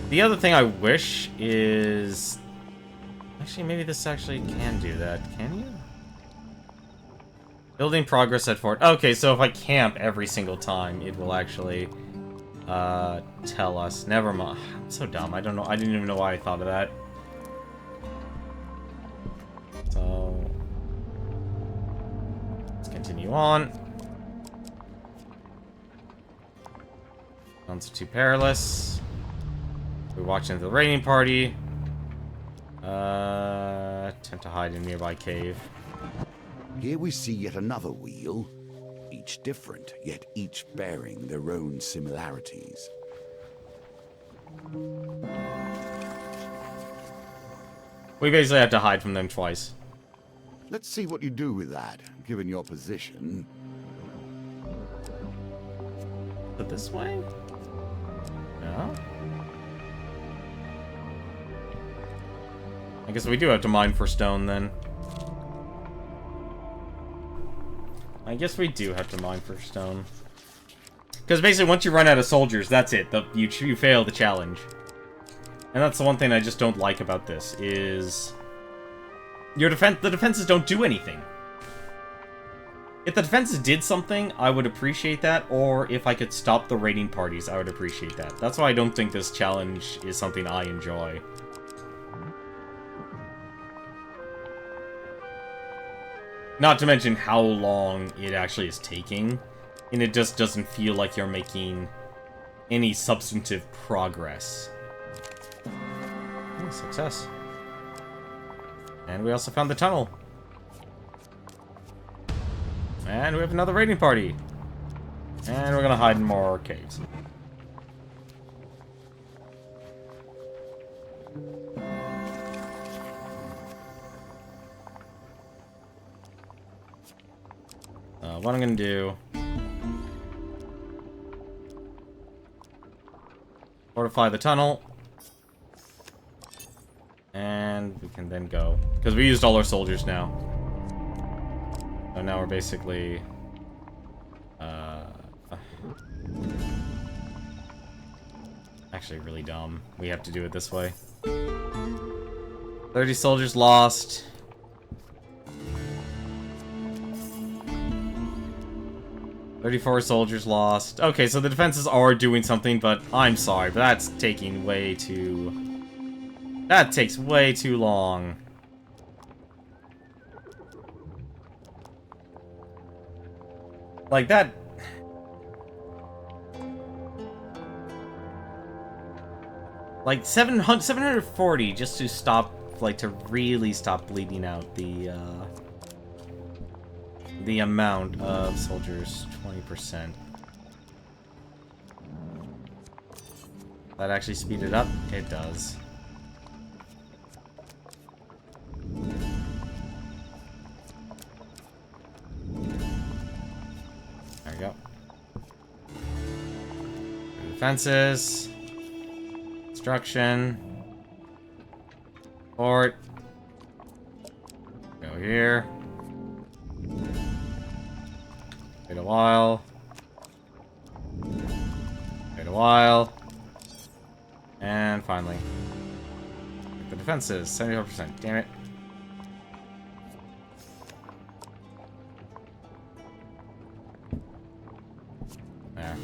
The other thing I wish is... Actually, maybe this actually can do that. Can you? Building progress at fort. Okay, so if I camp every single time, it will actually tell us. Never mind. I'm so dumb. I don't know. I didn't even know why I thought of that. So... Let's continue on. Sounds too perilous. We watch into the raiding party. Attempt to hide in a nearby cave. Here we see yet another wheel, each different, yet each bearing their own similarities. We basically have to hide from them twice. Let's see what you do with that, given your position. But this way? No? I guess we do have to mine for stone, then. I guess we do have to mine for stone. Because basically, once you run out of soldiers, that's it. You fail the challenge. And that's the one thing I just don't like about this, is... the defenses don't do anything. If the defenses did something, I would appreciate that, or if I could stop the raiding parties, I would appreciate that. That's why I don't think this challenge is something I enjoy. Not to mention how long it actually is taking, and it just doesn't feel like you're making any substantive progress. Success. And we also found the tunnel. And we have another raiding party. And we're gonna hide in more caves. What I'm gonna do... fortify the tunnel. And we can then go. Because we used all our soldiers now. So now we're basically... actually really dumb. We have to do it this way. 30 soldiers lost. $34 soldiers lost. Okay, so the defenses are doing something, but I'm sorry, but that's taking way too... That takes way too long. Like, that... Like, 740 just to stop, like, to really stop bleeding out the amount of soldiers, 20%. That actually speed it up? It does. There we go. Defenses. Construction. Fort. Go here. Wait a while. Wait a while. And finally. The defense is 74%. Damn it. There.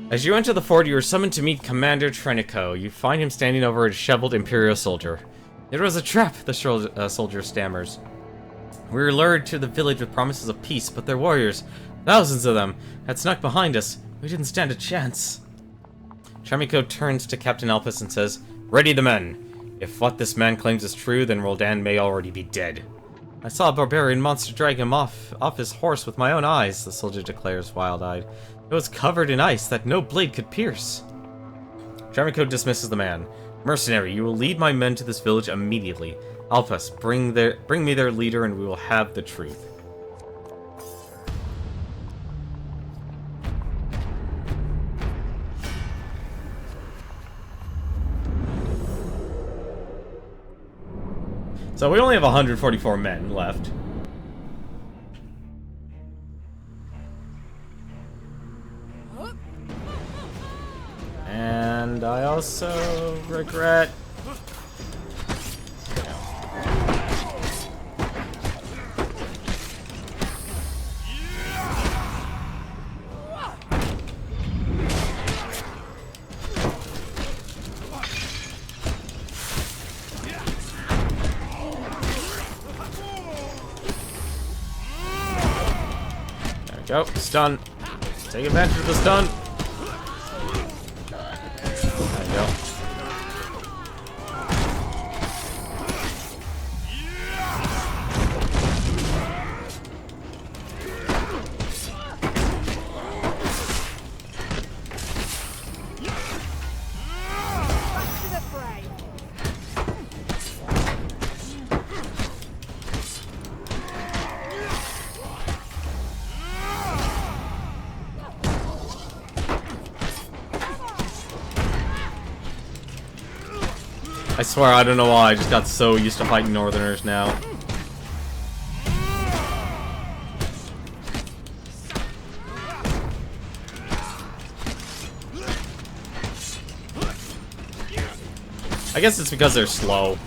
As you enter the fort, you are summoned to meet Commander Trenico. You find him standing over a disheveled Imperial soldier. It was a trap, the soldier stammers. We were lured to the village with promises of peace, but their warriors, thousands of them, had snuck behind us. We didn't stand a chance. Trenico turns to Captain Elpis and says, "Ready the men. If what this man claims is true, then Roldan may already be dead." "I saw a barbarian monster drag him off his horse with my own eyes," the soldier declares, wild-eyed. "It was covered in ice that no blade could pierce." Trenico dismisses the man. "Mercenary, you will lead my men to this village immediately. Alphas, bring me their leader and we will have the truth." So we only have 144 men left. And I also regret... There we go, stun. Take advantage of the stun. There you go. I swear, I don't know why, I just got so used to fighting Northerners now. I guess it's because they're slow.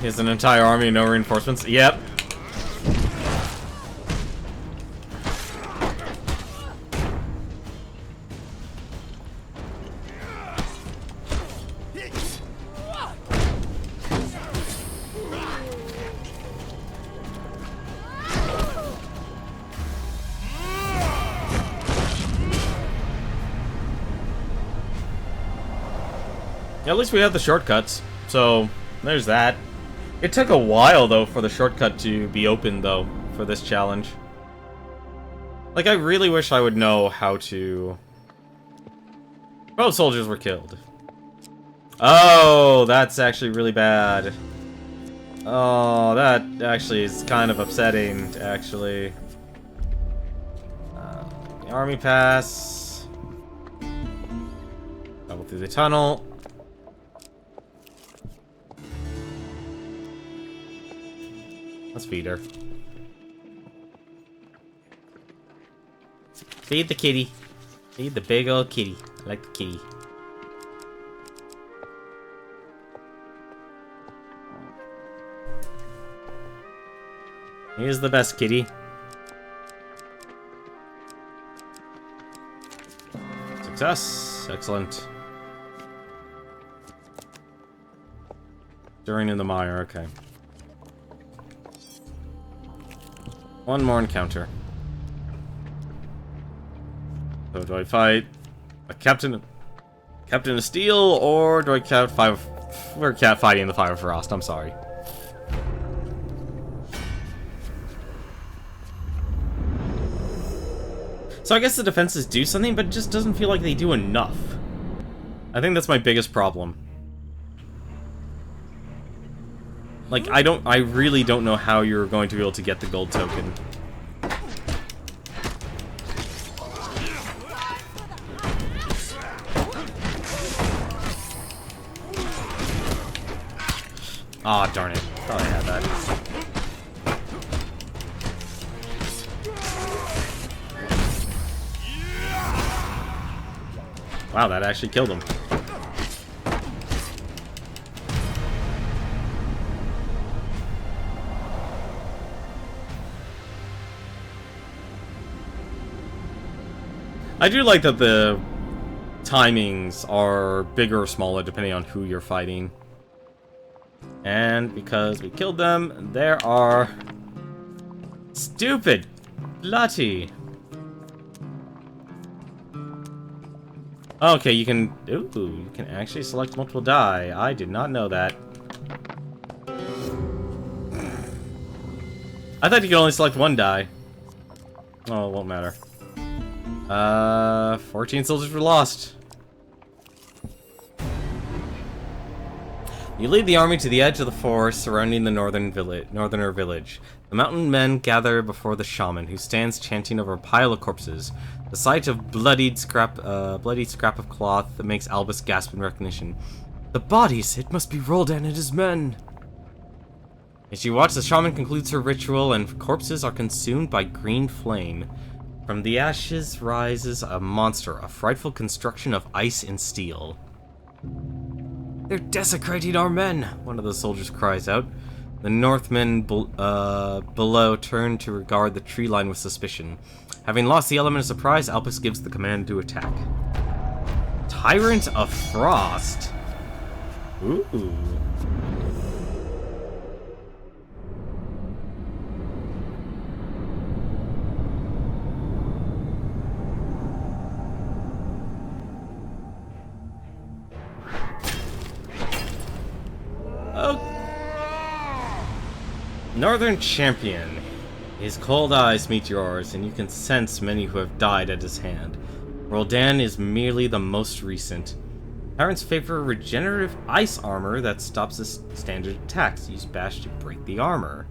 He has an entire army and no reinforcements? Yep. At least we have the shortcuts, so there's that. It took a while, though, for the shortcut to be open, though, for this challenge. Like, I really wish I would know how to... Both soldiers were killed. Oh, that's actually really bad. Oh, that actually is kind of upsetting, actually. The army pass. Travel through the tunnel. Let's feed her. Feed the kitty. Feed the big old kitty. I like the kitty. He is the best kitty. Success. Excellent. During in the mire, okay. One more encounter. So do I fight a Captain of Steel, or do I count five? We're fighting the Fire of Frost. I'm sorry. So I guess the defenses do something, but it just doesn't feel like they do enough. I think that's my biggest problem. Like, I really don't know how you're going to be able to get the gold token. Aw, oh, darn it. Thought I had that. Wow, that actually killed him. I do like that the timings are bigger or smaller depending on who you're fighting. And because we killed them, there are stupid bloody. Okay, you can you can actually select multiple die. I did not know that. I thought you could only select one die. Oh, it won't matter. 14 soldiers were lost. You lead the army to the edge of the forest surrounding the northerner village. The mountain men gather before the shaman, who stands chanting over a pile of corpses. The sight of bloodied scrap of cloth that makes Albus gasp in recognition. The bodies! It must be Roldan and his men! As you watch, the shaman concludes her ritual, and corpses are consumed by green flame. From the ashes rises a monster, a frightful construction of ice and steel. They're desecrating our men, one of the soldiers cries out. The Northmen below turn to regard the tree line with suspicion. Having lost the element of surprise, Albus gives the command to attack. Tyrant of Frost. Ooh. Northern Champion. His cold eyes meet yours, and you can sense many who have died at his hand. Roldan is merely the most recent. Tyrants favor regenerative ice armor that stops his standard attacks. Use bash to break the armor.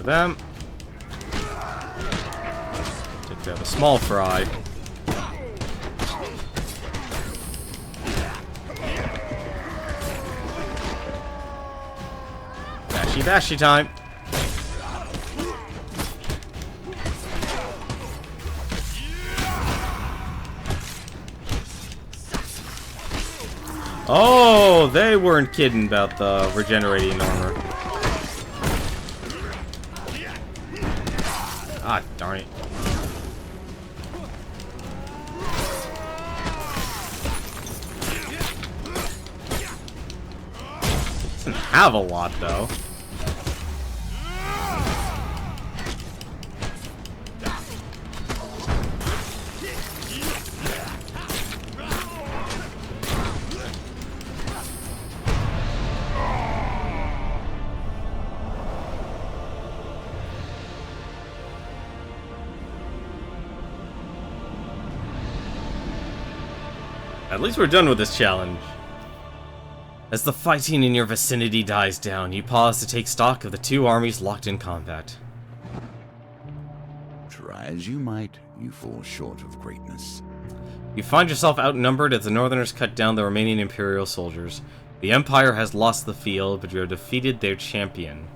Them. Take care of a small fry. Bashy bashy time. Oh, they weren't kidding about the regenerating armor. Ah, darn it. Doesn't have a lot, though. At least we're done with this challenge. As the fighting in your vicinity dies down, you pause to take stock of the two armies locked in combat. Try as you might, you fall short of greatness. You find yourself outnumbered as the Northerners cut down the remaining Imperial soldiers. The Empire has lost the field, but you have defeated their champion.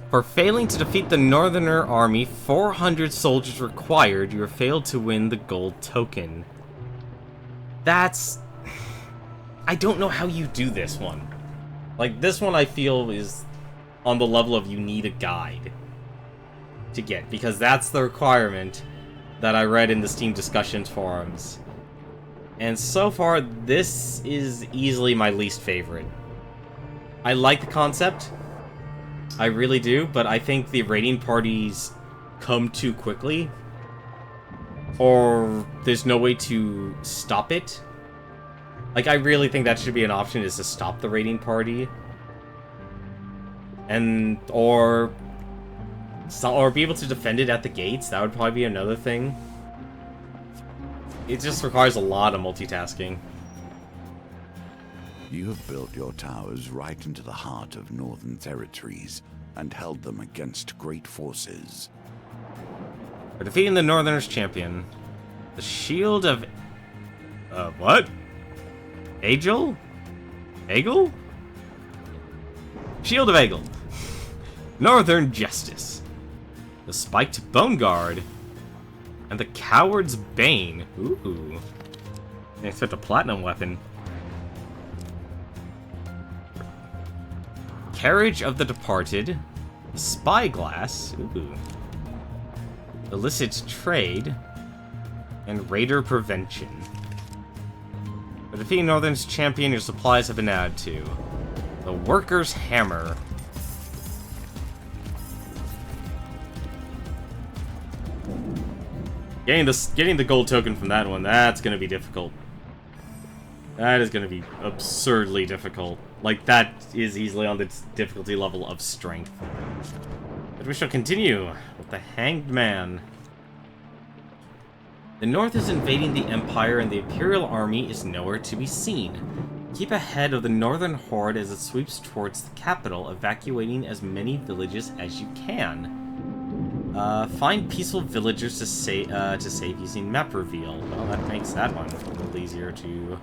For failing to defeat the Northerner army, 400 soldiers required, you have failed to win the gold token. That's... I don't know how you do this one. Like, this one I feel is on the level of you need a guide to get, because that's the requirement that I read in the Steam discussions forums. And so far, this is easily my least favorite. I like the concept. I really do, but I think the raiding parties come too quickly. Or there's no way to stop it. Like, I really think that should be an option, is to stop the raiding party. And, or be able to defend it at the gates. That would probably be another thing. It just requires a lot of multitasking. You have built your towers right into the heart of northern territories and held them against great forces. For defeating the Northerners champion, the Shield of... what? Agel? Egel? Shield of Egel. Northern Justice. The Spiked Bone Guard. And the Coward's Bane. Ooh. I expect a platinum weapon. Carriage of the Departed. The Spyglass. Ooh. Illicit Trade. And Raider Prevention. For defeating Northern's champion, your supplies have been added to. The Worker's Hammer. Getting the gold token from that one, that's gonna be difficult. That is gonna be absurdly difficult. Like, that is easily on the difficulty level of strength. But we shall continue with the Hanged Man. The North is invading the Empire and the Imperial Army is nowhere to be seen. Keep ahead of the Northern Horde as it sweeps towards the capital, evacuating as many villages as you can. Find peaceful villagers to save using map reveal. Well, that makes that one a little easier to...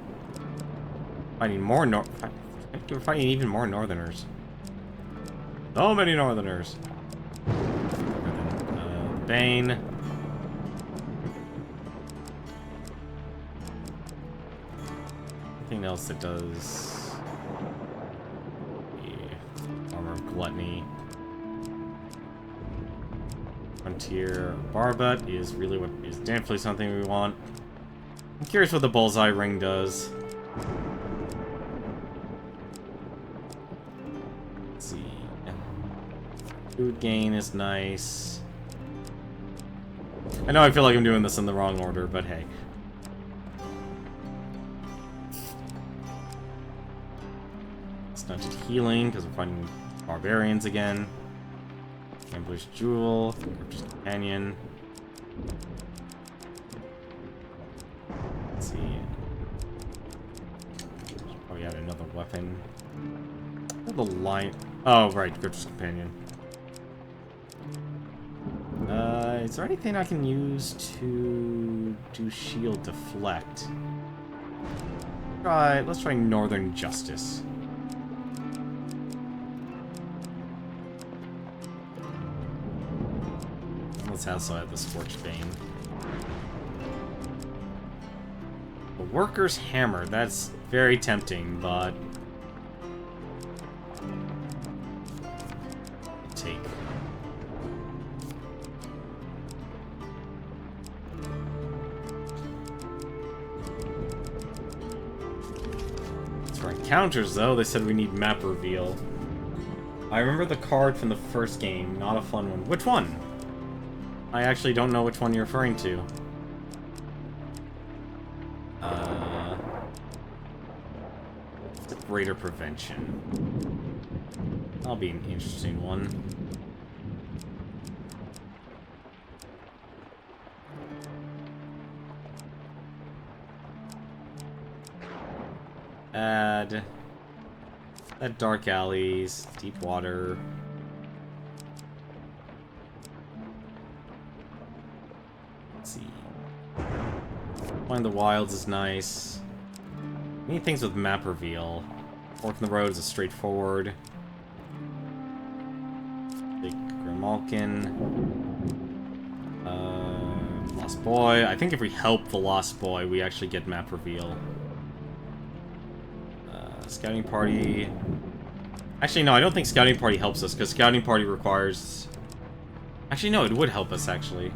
Finding more we're finding even more Northerners. So many Northerners. Bane. Anything else that does... The Armor of Gluttony. Frontier Barbut is really what is definitely something we want. I'm curious what the Bullseye Ring does. Let's see. Food gain is nice. I know I feel like I'm doing this in the wrong order, but hey. Stunted healing, because we're fighting barbarians again. Ambush Jewel, Crypt's Companion. Let's see. Probably add another weapon. The line. Oh, right, Crypt's Companion. Is there anything I can use to do shield deflect? Let's try Northern Justice. Let's also add the Scorched Bane. The Worker's Hammer, that's very tempting, but... Take. For encounters, though, they said we need map reveal. I remember the card from the first game, not a fun one. Which one? I actually don't know which one you're referring to. Raider Prevention. That'll be an interesting one. Add Dark Alleys, Deep Water. Let's see. Find the Wilds is nice. Need things with map reveal. Fork in the Road is a straightforward. Take Grimalkin. Lost Boy. I think if we help the Lost Boy, we actually get map reveal. Scouting Party. Actually, no, I don't think Scouting Party helps us, because Scouting Party requires... Actually, no, it would help us, actually.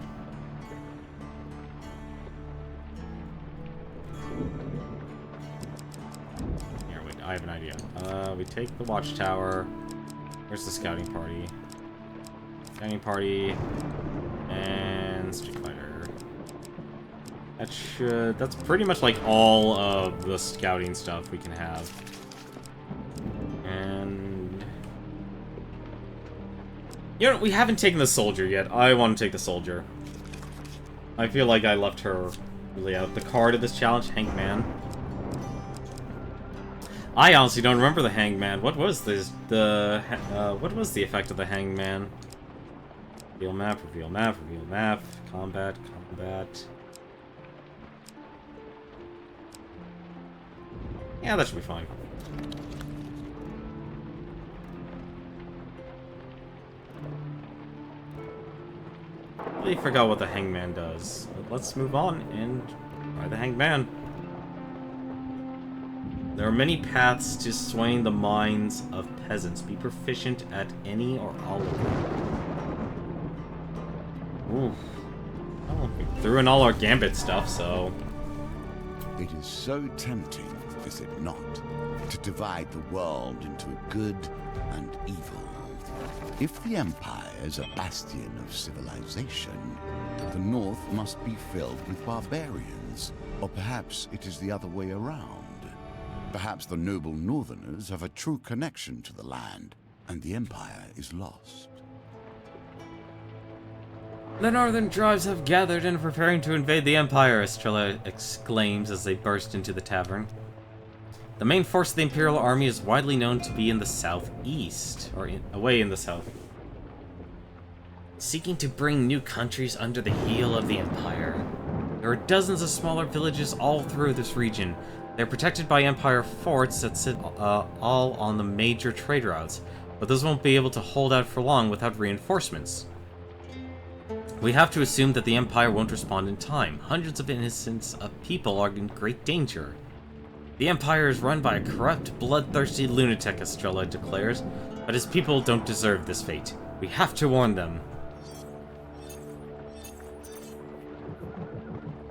Here, wait, I have an idea. We take the Watchtower. Where's the Scouting Party? Scouting Party. And Street Fighter. That's pretty much like all of the scouting stuff we can have. And... You know, we haven't taken the Soldier yet. I want to take the Soldier. I feel like I left her really out. The card of this challenge, Hanged Man. I honestly don't remember the hangman. What was this? What was the effect of the hangman? Reveal map, reveal map, reveal map. Combat, combat. Yeah, that should be fine. I forgot what the hangman does. But let's move on and try the hangman. There are many paths to swaying the minds of peasants. Be proficient at any or all of them. Ooh. Well, we threw in all our gambit stuff, so... It is so tempting, is it not, to divide the world into good and evil. If the Empire is a bastion of civilization, the North must be filled with barbarians. Or perhaps it is the other way around. Perhaps the noble Northerners have a true connection to the land, and the Empire is lost. The northern tribes have gathered and are preparing to invade the Empire, Estrella exclaims as they burst into the tavern. The main force of the Imperial Army is widely known to be in the southeast, or away in the south. Seeking to bring new countries under the heel of the Empire. There are dozens of smaller villages all through this region. They're protected by Empire forts that sit all on the major trade routes, but those won't be able to hold out for long without reinforcements. We have to assume that the Empire won't respond in time. Hundreds of innocent people are in great danger. The Empire is run by a corrupt, bloodthirsty lunatic, Estrella declares, but his people don't deserve this fate. We have to warn them.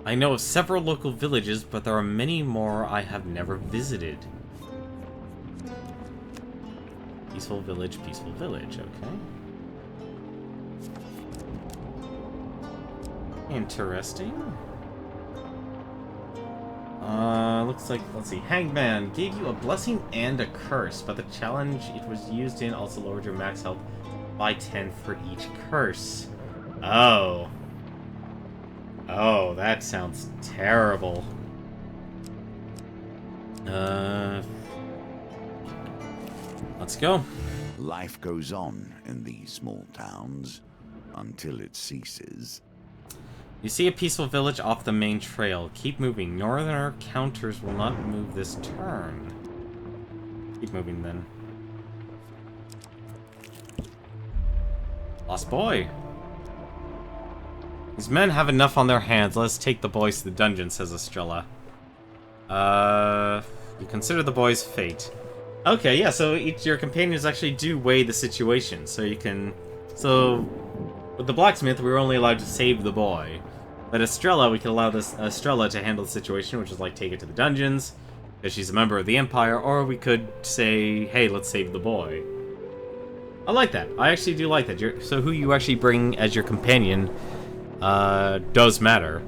I know of several local villages, but there are many more I have never visited. Peaceful village, okay. Interesting. Looks like, let's see, Hangman gave you a blessing and a curse, but the challenge it was used in also lowered your max health by 10 for each curse. Oh. Oh, that sounds terrible. Let's go. Life goes on in these small towns until it ceases. You see a peaceful village off the main trail. Keep moving. Northerner counters will not move this turn. Keep moving then. Lost boy. These men have enough on their hands. Let's take the boys to the dungeon, says Estrella. You consider the boy's fate. Okay, yeah, so your companions actually do weigh the situation. So you can... So, with the blacksmith, we were only allowed to save the boy. But Estrella, we can allow Estrella to handle the situation, which is like take it to the dungeons, because she's a member of the Empire, or we could say, hey, let's save the boy. I like that. I actually do like that. So who you actually bring as your companion does matter.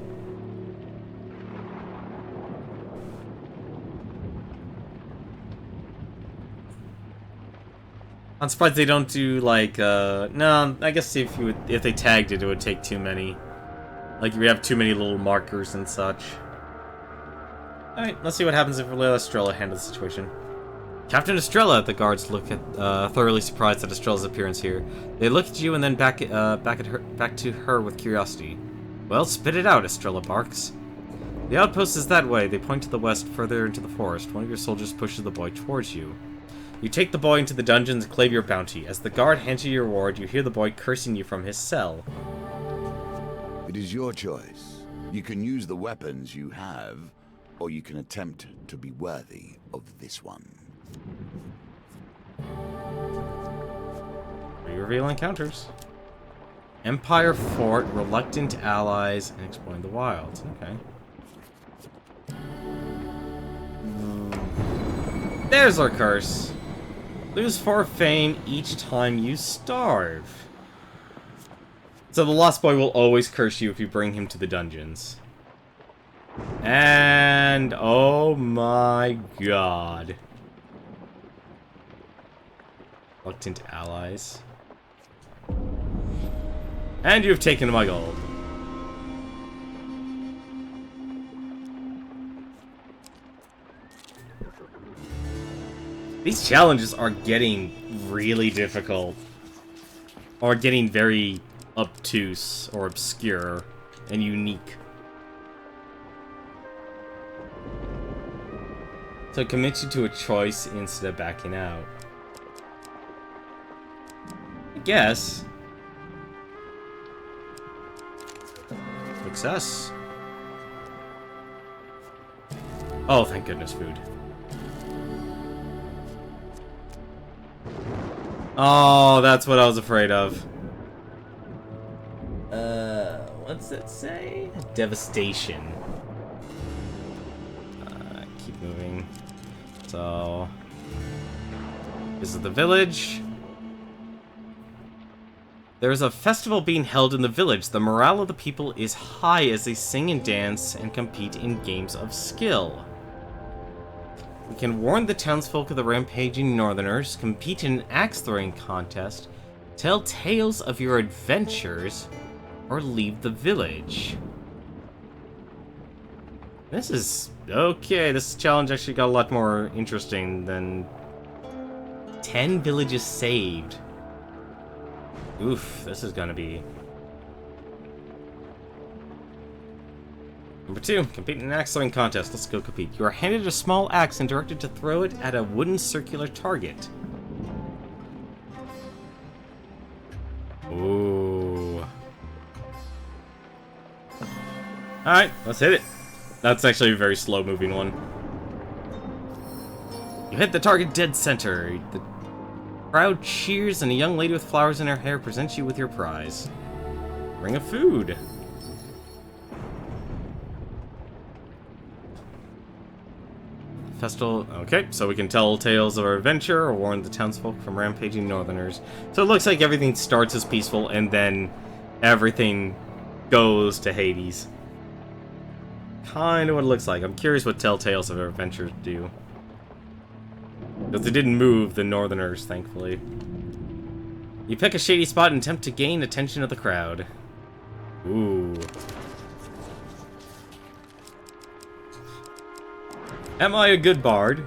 I'm surprised they don't do like no, I guess if they tagged it, it would take too many. Like we have too many little markers and such. Alright, let's see what happens if we let Estrella handle the situation. Captain Estrella, the guards look at, thoroughly surprised at Estrella's appearance here. They look at you and then back to her with curiosity. Well, spit it out, Estrella barks. The outpost is that way. They point to the west, further into the forest. One of your soldiers pushes the boy towards you. You take the boy into the dungeons and claim your bounty. As the guard hands you your reward, you hear the boy cursing you from his cell. It is your choice. You can use the weapons you have, or you can attempt to be worthy of this one. Reveal encounters. Empire Fort, reluctant allies, and exploring the wilds. Okay. There's our curse. Lose 4 fame each time you starve. So the Lost Boy will always curse you if you bring him to the dungeons. And oh my god. Reluctant allies. And you've taken my gold. These challenges are getting really difficult. Or getting very obtuse or obscure and unique. So it commits you to a choice instead of backing out. I guess. Success. Oh, thank goodness, food. Oh, that's what I was afraid of. What's it say? Devastation. Keep moving. So, visit the village. There's a festival being held in the village. The morale of the people is high as they sing and dance and compete in games of skill. We can warn the townsfolk of the rampaging northerners, compete in an axe-throwing contest, tell tales of your adventures, or leave the village. This is... okay, this challenge actually got a lot more interesting than... 10 villages saved. Oof, this is gonna be... Number 2, compete in an axe throwing contest. Let's go compete. You are handed a small axe and directed to throw it at a wooden circular target. Ooh. Alright, let's hit it. That's actually a very slow moving one. You hit the target dead center. The crowd cheers and a young lady with flowers in her hair presents you with your prize. Ring of food. Festival. Okay, so we can tell tales of our adventure or warn the townsfolk from rampaging northerners. So it looks like everything starts as peaceful and then everything goes to Hades. Kind of what it looks like. I'm curious what tell tales of our adventures do. Because they didn't move the northerners, thankfully. You pick a shady spot and attempt to gain attention of the crowd. Ooh. Am I a good bard?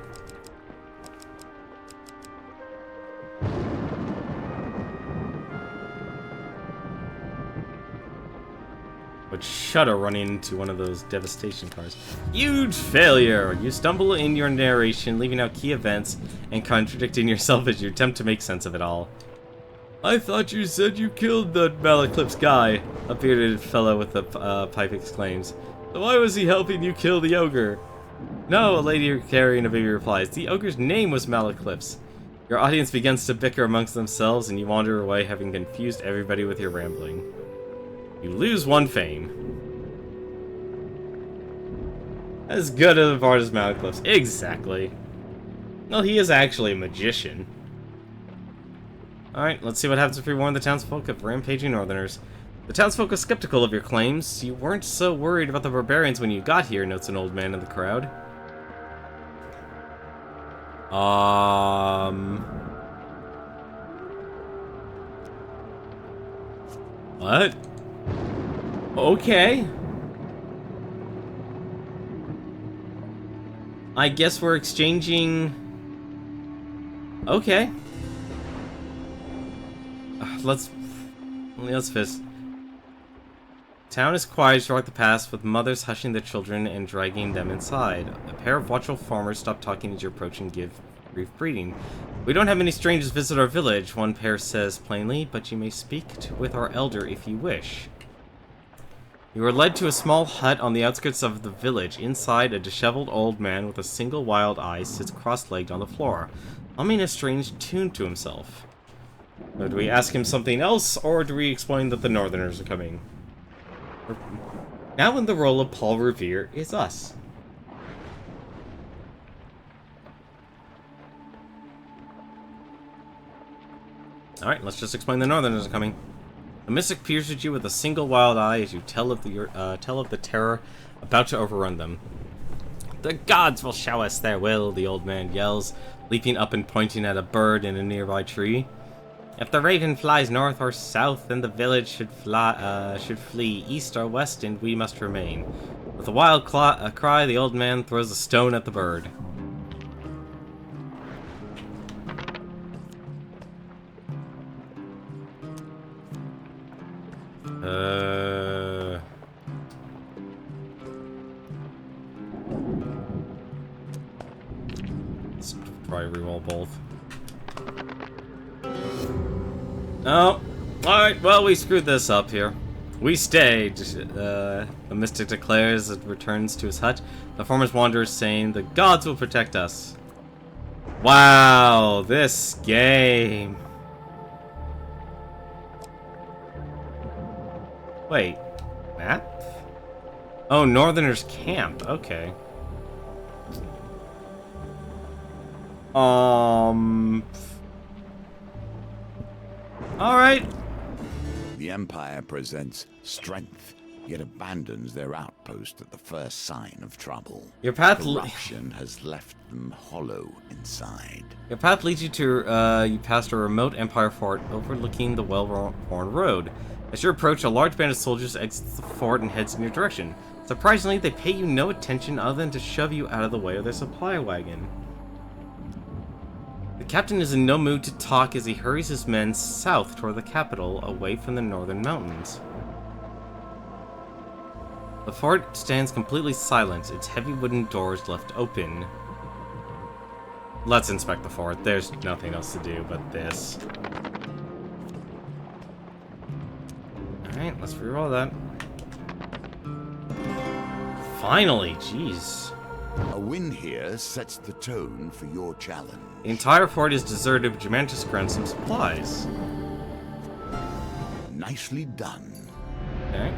Would shudder running into one of those devastation cars. Huge failure! You stumble in your narration, leaving out key events and contradicting yourself as you attempt to make sense of it all. I thought you said you killed that Malaclypse guy, a bearded fellow with a pipe exclaims. So why was he helping you kill the ogre? No, a lady carrying a baby replies. The ogre's name was Malaclypse. Your audience begins to bicker amongst themselves and you wander away having confused everybody with your rambling. You lose 1 fame. As good of a bard as Malaclypse. Exactly. Well, he is actually a magician. Alright, let's see what happens if we warn the townsfolk of rampaging northerners. The townsfolk are skeptical of your claims. You weren't so worried about the barbarians when you got here, notes an old man in the crowd. What? Okay. I guess we're exchanging... okay. Let's fist. Town is quiet throughout the past, with mothers hushing their children and dragging them inside. A pair of watchful farmers stop talking as you approach and give brief greeting. We don't have many strangers visit our village, one pair says plainly, but you may speak with our elder if you wish. You are led to a small hut on the outskirts of the village. Inside, a disheveled old man with a single wild eye sits cross-legged on the floor, humming a strange tune to himself. Now, do we ask him something else, or do we explain that the northerners are coming? Now in the role of Paul Revere is us. Alright, let's just explain the northerners are coming. The mystic peers at you with a single wild eye as you tell of the terror about to overrun them. The gods will show us their will, the old man yells, leaping up and pointing at a bird in a nearby tree. If the raven flies north or south, then the village should flee east or west, and we must remain. With a wild cry, the old man throws a stone at the bird. Let's try reroll both. No. Alright, well, we screwed this up here. We stayed. The mystic declares it returns to his hut. The foremost wanderer saying, the gods will protect us. Wow, this game. Wait, map? Oh, Northerners Camp, okay. Alright. The Empire presents strength, yet abandons their outpost at the first sign of trouble. Your path Corruption has left them hollow inside. Your path leads you to, you passed a remote Empire fort overlooking the well-worn road. As you approach, a large band of soldiers exits the fort and heads in your direction. Surprisingly, they pay you no attention other than to shove you out of the way of their supply wagon. The captain is in no mood to talk as he hurries his men south toward the capital, away from the northern mountains. The fort stands completely silent, its heavy wooden doors left open. Let's inspect the fort. There's nothing else to do but this. Alright, let's reroll that. Finally, jeez. A win here sets the tone for your challenge. The entire fort is deserted, but you managed to scrounge some supplies. Nicely done. Okay.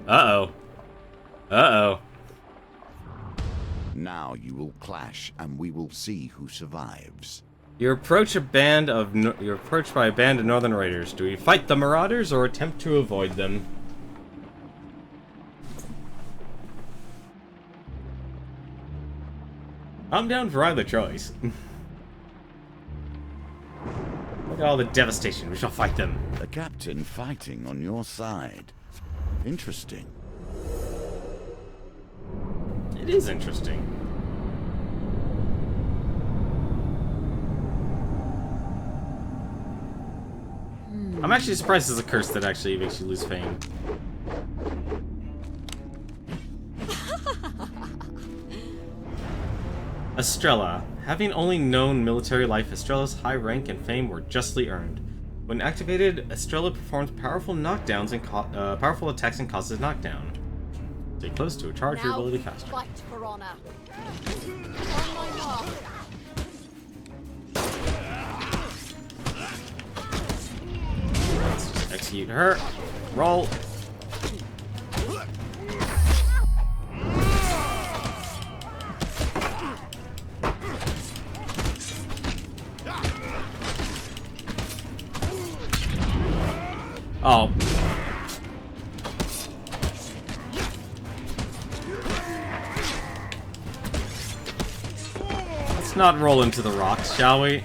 Uh-oh. Uh-oh. Now you will clash, and we will see who survives. You're approached by a band of northern raiders. Do we fight the marauders or attempt to avoid them? I'm down for either choice. Look at all the devastation. We shall fight them. The captain fighting on your side. Interesting. It is interesting. I'm actually surprised there's a curse that actually makes you lose fame. Estrella. Having only known military life, Estrella's high rank and fame were justly earned. When activated, Estrella performs powerful knockdowns and powerful attacks and causes knockdown. Stay close to a charge your ability faster. Fight for honor. On my mark. Let's just execute her. Roll. Oh. Let's not roll into the rocks, shall we?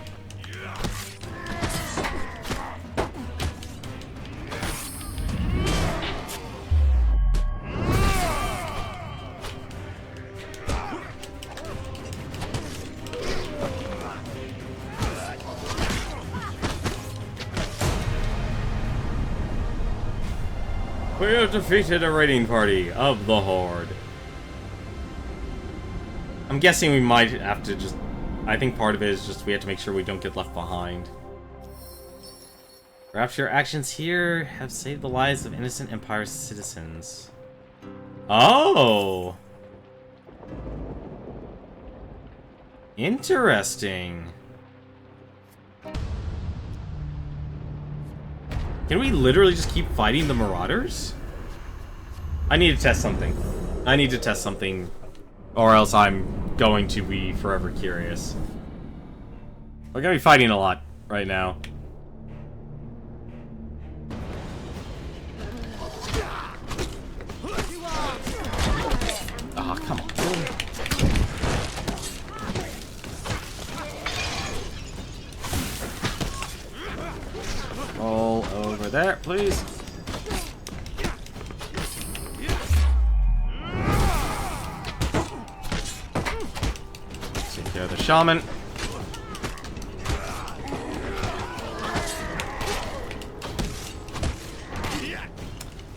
We have defeated a raiding party of the Horde. I'm guessing we might have to just... I think part of it is just we have to make sure we don't get left behind. Perhaps your actions here have saved the lives of innocent Empire citizens. Oh! Interesting. Can we literally just keep fighting the Marauders? I need to test something. I need to test something, or else I'm going to be forever curious. We're gonna be fighting a lot right now. Oh, come on. All over there, please. Take care of the shaman.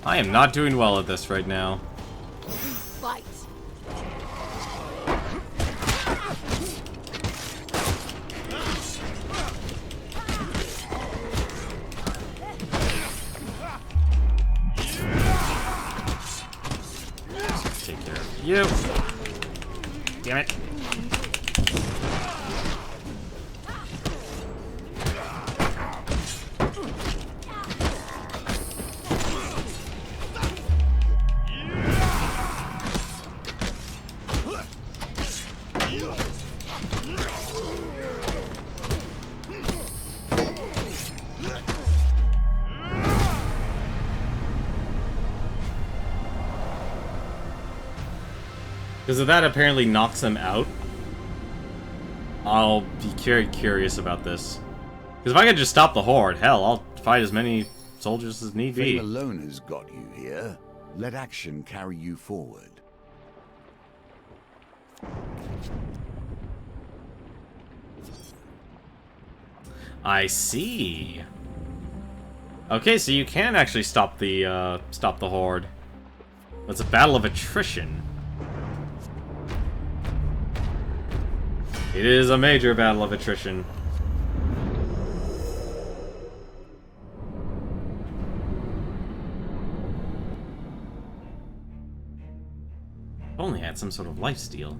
I am not doing well at this right now. Fight. Take care of you. Damn it. Because if that apparently knocks them out, I'll be very curious about this. Because if I could just stop the horde, hell, I'll fight as many soldiers as need Fame be. alone has got you here. Let action carry you forward. I see. Okay, so you can actually stop the horde. It's a battle of attrition. It is a major battle of attrition. If only I had some sort of lifesteal.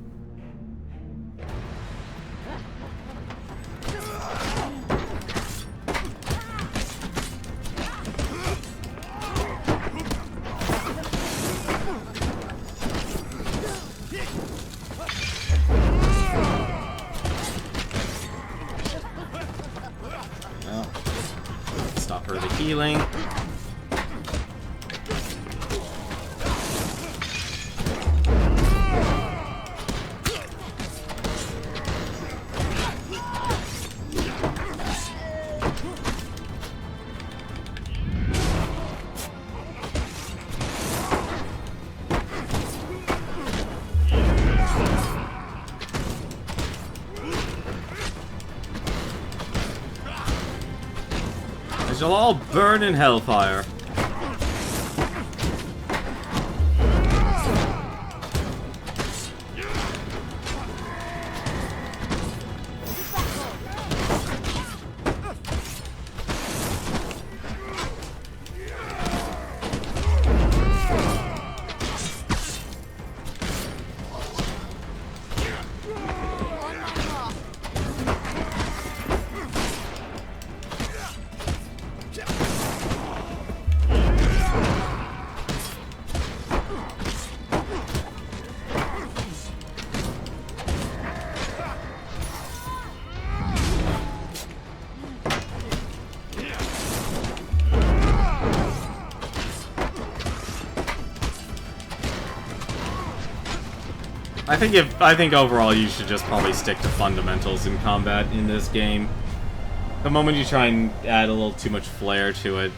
Stop her the healing. They shall all burn in hellfire. I think overall you should just probably stick to fundamentals in combat in this game. The moment you try and add a little too much flair to it,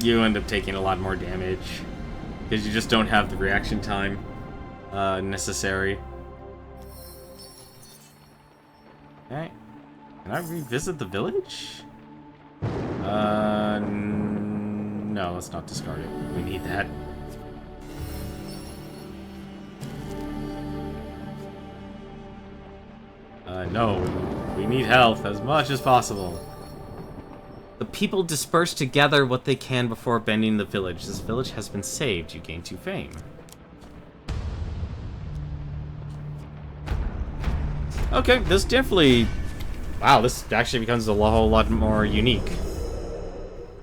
you end up taking a lot more damage. Because you just don't have the reaction time necessary. Okay. Can I revisit the village? No, let's not discard it. We need that. No, we need health as much as possible. The people disperse together what they can before bending the village. This village has been saved. You gain 2 fame. Okay, this definitely... Wow, this actually becomes a whole lot more unique.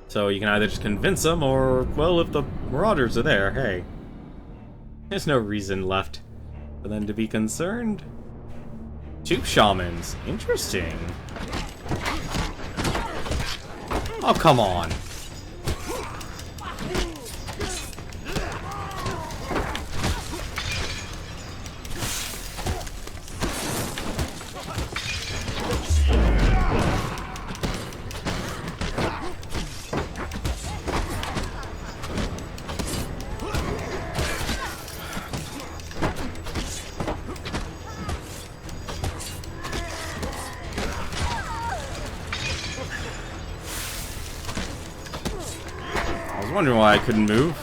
So you can either just convince them, or, well, if the marauders are there, hey. There's no reason left for them to be concerned. 2 shamans. Interesting. Oh, come on. wondering why I couldn't move.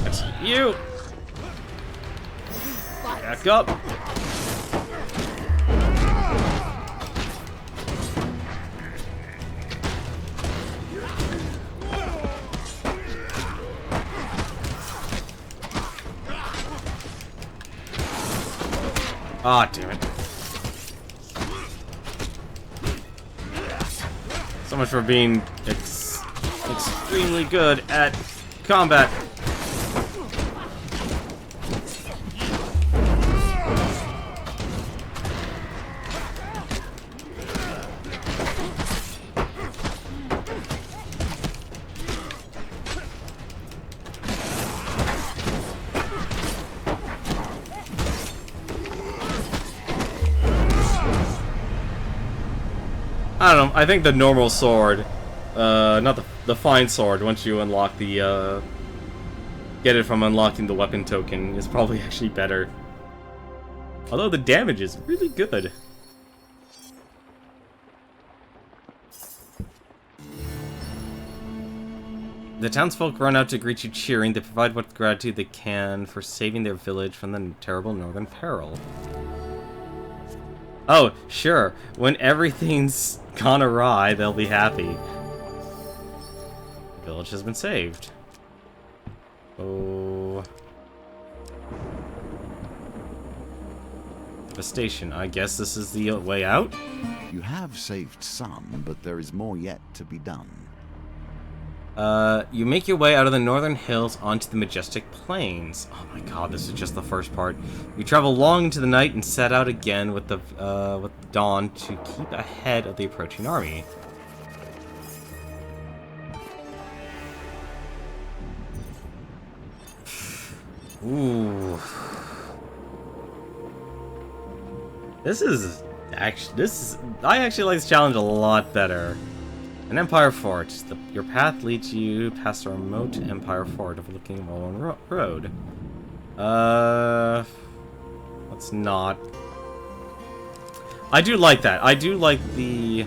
That's you! Back up! Ah, damn it. So much for being extremely good at combat. I don't know, I think the normal sword, not the fine sword, once you unlock the, get it from unlocking the weapon token, is probably actually better. Although the damage is really good. The townsfolk run out to greet you cheering. They provide what gratitude they can for saving their village from the terrible northern peril. Oh, sure. When everything's gone awry, they'll be happy. The village has been saved. Oh. Devastation. I guess this is the way out? You have saved some, but there is more yet to be done. You make your way out of the northern hills onto the majestic plains. Oh my god, this is just the first part. You travel long into the night and set out again with the dawn to keep ahead of the approaching army. Ooh. I actually like this challenge a lot better. An Empire Fort. Your path leads you past a remote Empire Fort overlooking a well-known road. Let's not. I do like that. I do like the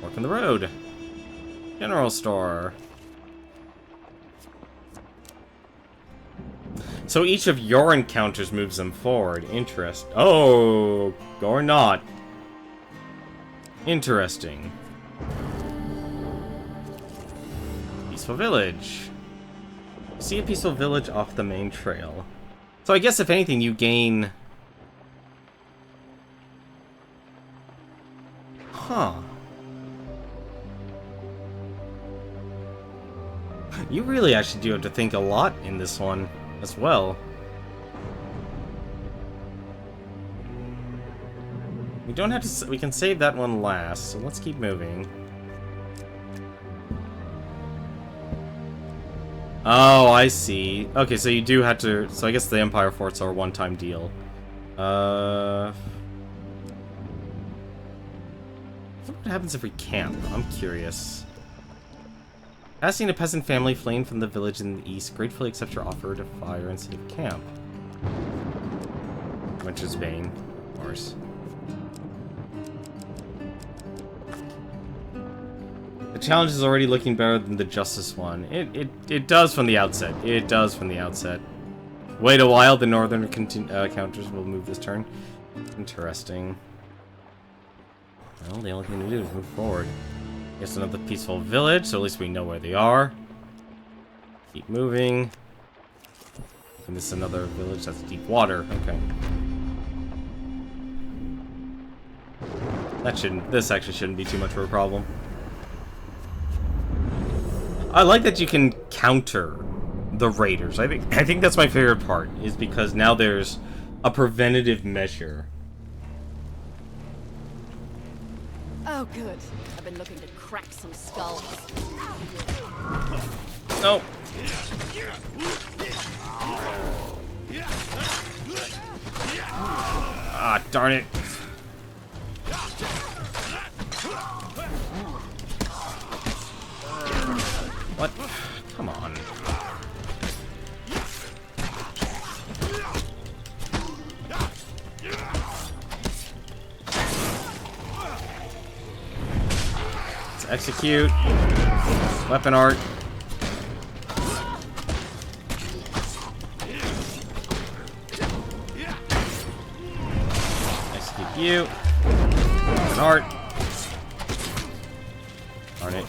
fork in the road. General store. So each of your encounters moves them forward. Interest. Oh, or not. Interesting. Peaceful village. See a peaceful village off the main trail. So I guess if anything, you gain. Huh. You really actually do have to think a lot in this one as well. We don't have to. We can save that one last. So let's keep moving. Oh, I see. Okay, so you do have to. So I guess the Empire Forts are a one-time deal. What happens if we camp? I'm curious. Passing a peasant family fleeing from the village in the east gratefully accepts your offer to fire and save camp. Winter's Bane, of course. The challenge is already looking better than the Justice one. It does from the outset. It does from the outset. Wait a while, the northern counters will move this turn. Interesting. Well, the only thing to do is move forward. Here's another peaceful village, so at least we know where they are. Keep moving. And this is another village that's deep water. Okay. This actually shouldn't be too much of a problem. I like that you can counter the raiders. I think that's my favorite part, is because now there's a preventative measure. Oh, good. I've been looking to crack some skulls. No. Ah, darn it. What? Come on. Let's execute. Weapon art. Execute you. Weapon art. Darn it.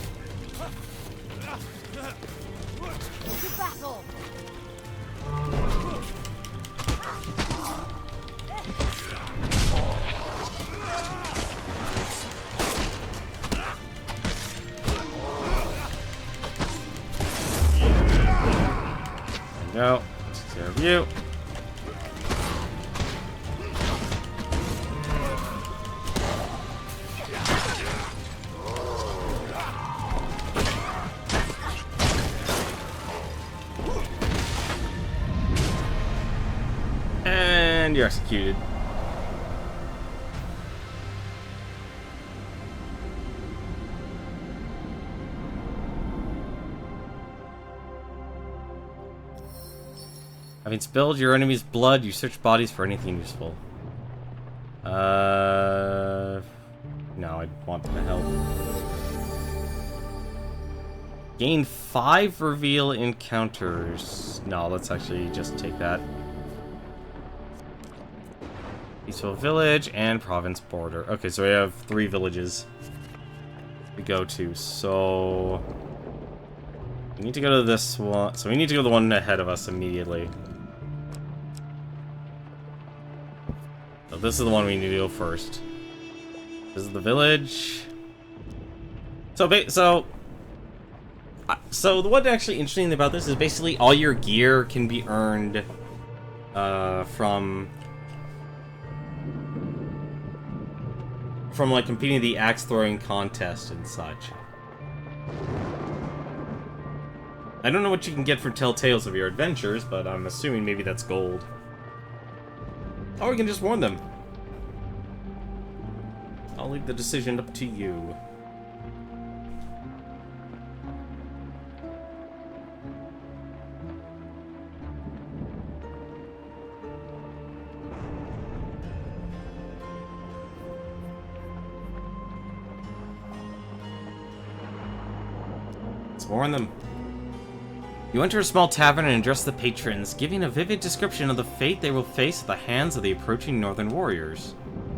To battle. Go. Take care of you. And you're executed. Having spilled your enemy's blood, you search bodies for anything useful. No, I want the help. Gain 5 reveal encounters. No, let's actually just take that. Peaceful village and province border. Okay, so we have 3 villages we go to. So we need to go to this one. So we need to go to the one ahead of us immediately. So this is the one we need to go first. This is the village. So what actually interesting about this is basically all your gear can be earned from like competing the axe throwing contest and such. I don't know what you can get for telltales of your adventures, but I'm assuming maybe that's gold. Or we can just warn them. I'll leave the decision up to you. Let's warn them. You enter a small tavern and address the patrons, giving a vivid description of the fate they will face at the hands of the approaching northern warriors.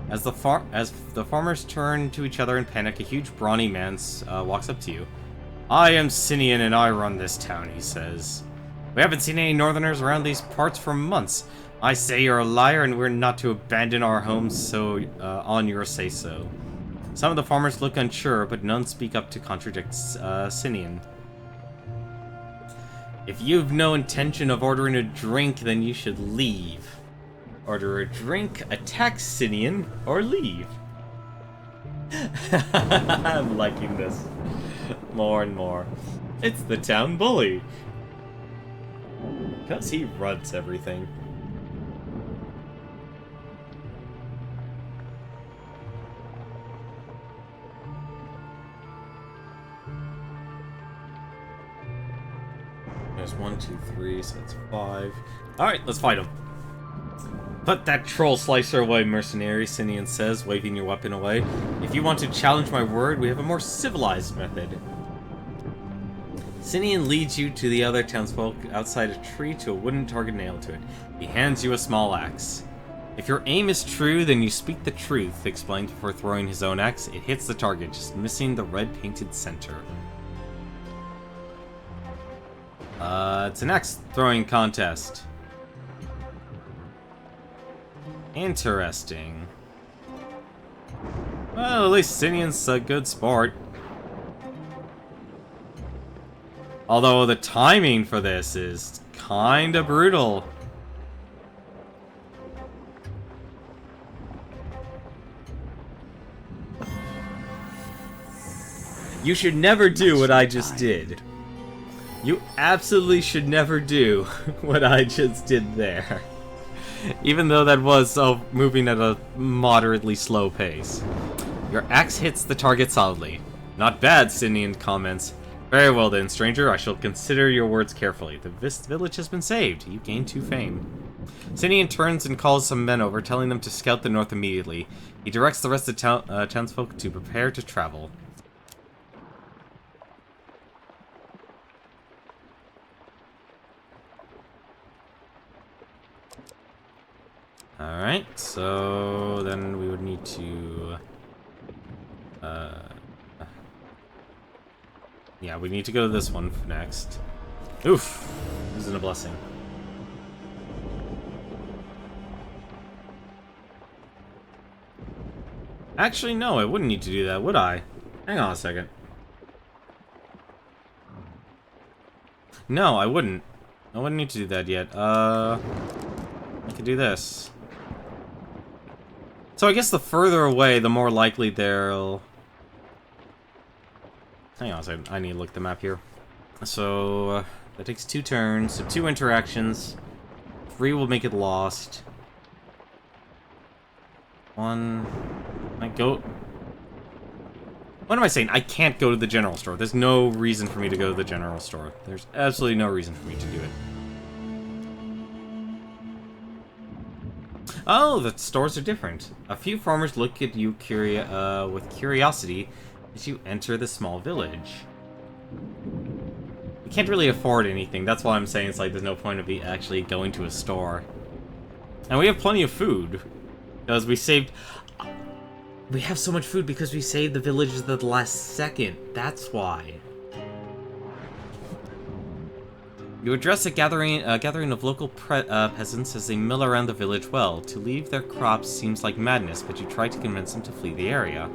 As the farmers turn to each other in panic, a huge brawny man walks up to you. I am Sinian and I run this town, he says. We haven't seen any northerners around these parts for months. I say you're a liar and we're not to abandon our homes so on your say-so. Some of the farmers look unsure, but none speak up to contradict Sinian. If you've no intention of ordering a drink, then you should leave. Order a drink, attack Sinian, or leave. I'm liking this more and more. It's the town bully. Because he runs everything. There's 1, 2, 3, so that's 5. Alright, let's fight him. Put that troll slicer away, mercenary, Sinian says, waving your weapon away. If you want to challenge my word, we have a more civilized method. Sinian leads you to the other townsfolk outside a tree to a wooden target nailed to it. He hands you a small axe. If your aim is true, then you speak the truth, explained before throwing his own axe. It hits the target, just missing the red-painted center. It's an axe throwing contest. Interesting. Well, at least Sinian's a good sport. Although the timing for this is kinda brutal. You should never do what I just did. You absolutely should never do what I just did there. Even though that was moving at a moderately slow pace. Your axe hits the target solidly. Not bad, Sinian comments. Very well then, stranger. I shall consider your words carefully. The village has been saved. You gain 2 fame. Sinian turns and calls some men over, telling them to scout the north immediately. He directs the rest of the townsfolk to prepare to travel. Alright, so then we would need to... yeah, we need to go to this one next. Oof! This isn't a blessing. Actually, no, I wouldn't need to do that, would I? Hang on a second. No, I wouldn't. I wouldn't need to do that yet. I could do this. So I guess the further away, the more likely they'll... Hang on a second, I need to look at the map here. So, that takes 2 turns, so 2 interactions. 3 will make it lost. 1... I go... What am I saying? I can't go to the general store. There's no reason for me to go to the general store. There's absolutely no reason for me to do it. Oh, the stores are different. A few farmers look at you with curiosity as you enter the small village. We can't really afford anything. That's why I'm saying it's like there's no point of me actually going to a store. And we have plenty of food. Because we saved... We have so much food because we saved the villages at the last second. That's why. You address a gathering of local peasants as they mill around the village well. To leave their crops seems like madness, but you try to convince them to flee the area.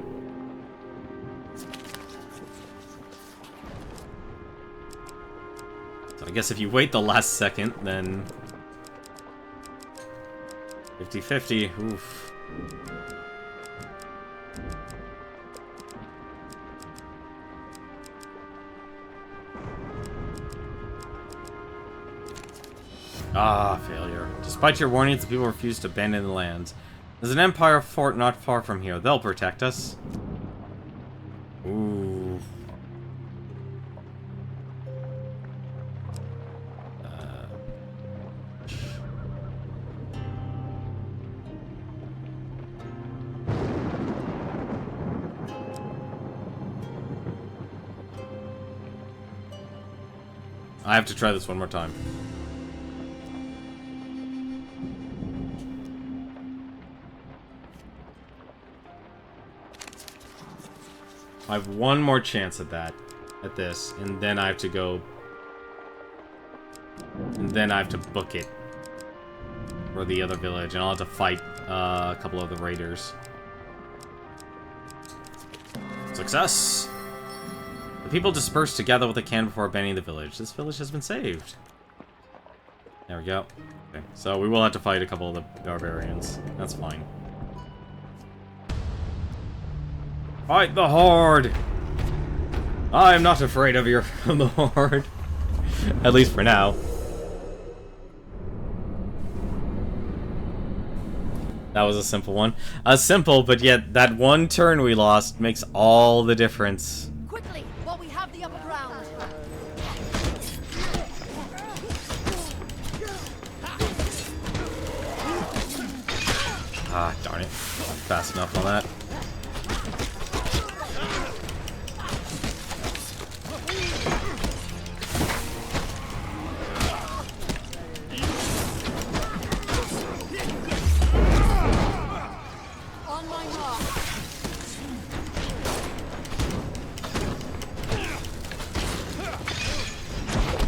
So I guess if you wait the last second, then... 50-50, oof. Ah, failure. Despite your warnings, the people refuse to abandon the lands. There's an Empire fort not far from here. They'll protect us. Ooh. I have to try this one more time. I have one more chance at that, at this, and then I have to go, and then I have to book it for the other village, and I'll have to fight a couple of the raiders. Success! The people disperse to gather what they can before abandoning the village. This village has been saved. There we go. Okay, so we will have to fight a couple of the barbarians. That's fine. Fight the Horde! I am not afraid of the Horde. At least for now. That was a simple one. Simple, but yet that one turn we lost makes all the difference. Quickly, while we have the upper ground. Ah, darn it. Not fast enough on that.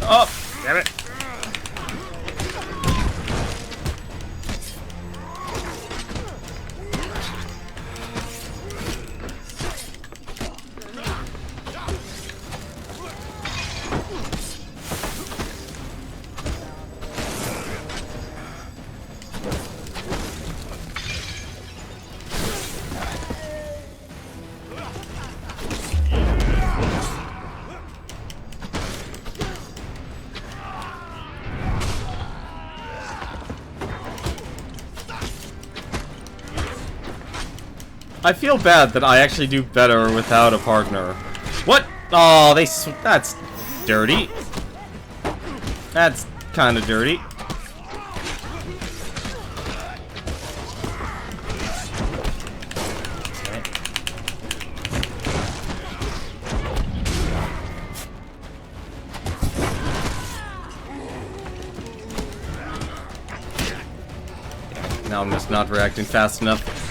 Oh, damn it. I feel bad that I actually do better without a partner. What? Oh, that's dirty. That's kind of dirty. I'm just not reacting fast enough.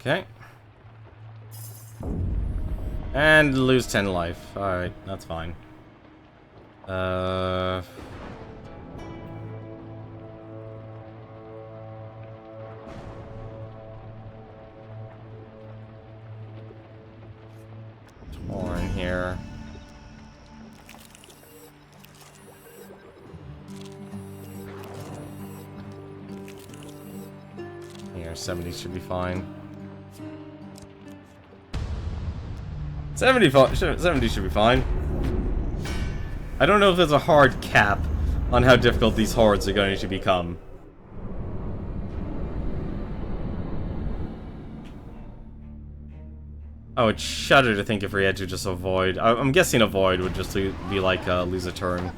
Okay. And lose 10 life. Alright, that's fine. Torn here. Here, 70 should be fine. 70 should be fine. I don't know if there's a hard cap on how difficult these hordes are going to become. I would shudder to think if we had to just avoid. I'm guessing avoid would just be like lose a turn.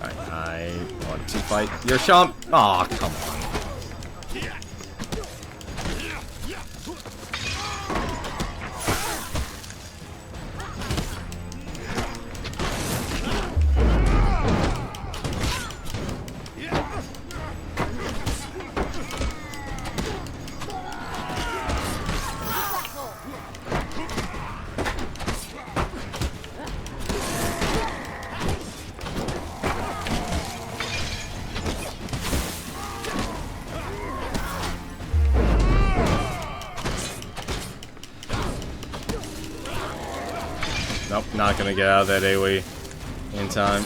Alright, I want to fight your chomp. Aw, come on. Nope, not gonna get out of that AoE in time.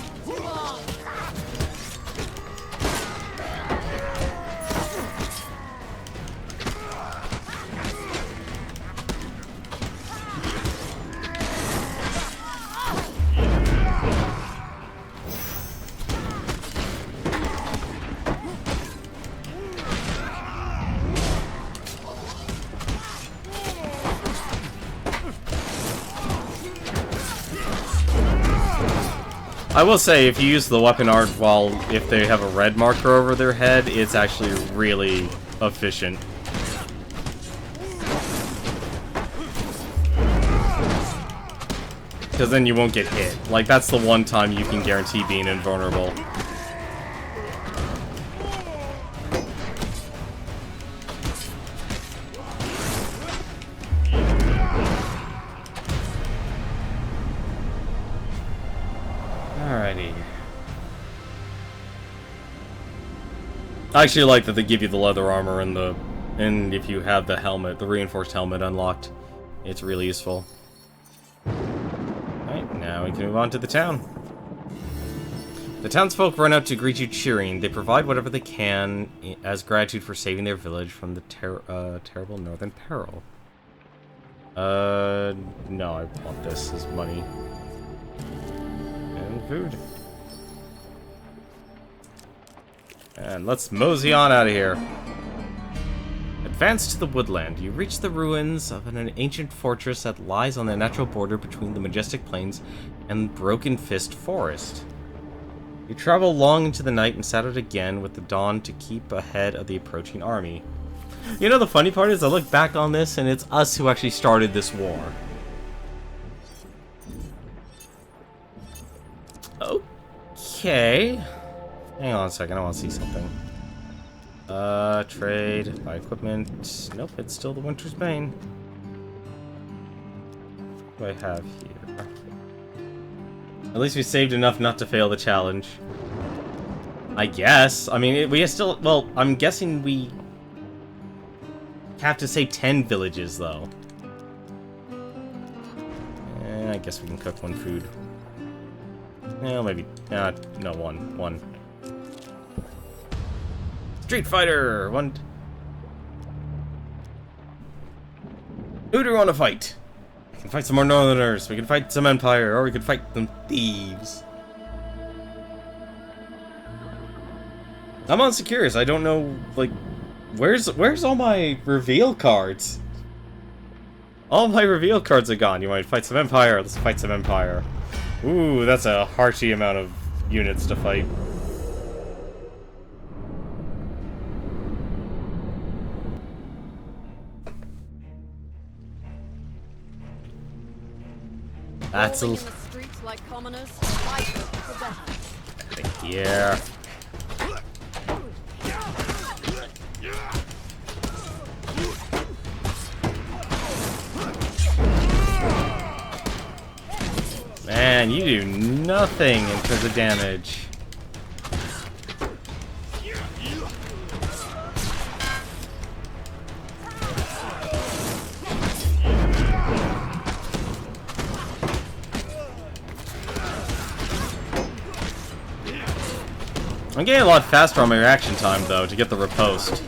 I will say, if you use the weapon art if they have a red marker over their head, it's actually really efficient. Because then you won't get hit. Like, that's the one time you can guarantee being invulnerable. Alrighty. I actually like that they give you the leather armor and if you have the helmet, the reinforced helmet unlocked, it's really useful. Alright, now we can move on to the town. The townsfolk run out to greet you cheering. They provide whatever they can as gratitude for saving their village from the terrible northern peril. No, I want this as money. And food. And let's mosey on out of here. Advance to the woodland. You reach the ruins of an ancient fortress that lies on the natural border between the majestic plains and Broken Fist Forest. You travel long into the night and set out again with the dawn to keep ahead of the approaching army. You know, the funny part is I look back on this and it's us who actually started this war. Okay. Hang on a second, I want to see something. Trade, buy equipment. Nope, it's still the Winter's Bane. What do I have here? At least we saved enough not to fail the challenge. I guess. I mean, we are still... Well, I'm guessing we have to save 10 villages, though. I guess we can cook one food. Yeah, maybe... no, one. Street Fighter! Who do we want to fight? We can fight some more Northerners, we can fight some Empire, or we could fight some thieves. I'm honestly curious, I don't know, like, where's all my reveal cards? All my reveal cards are gone. You want to fight some Empire? Let's fight some Empire. Ooh, that's a harshy amount of units to fight. That's Rolling in the streets like commoners, fight for better. yeah. Man, you do nothing in terms of damage. I'm getting a lot faster on my reaction time, though, to get the riposte.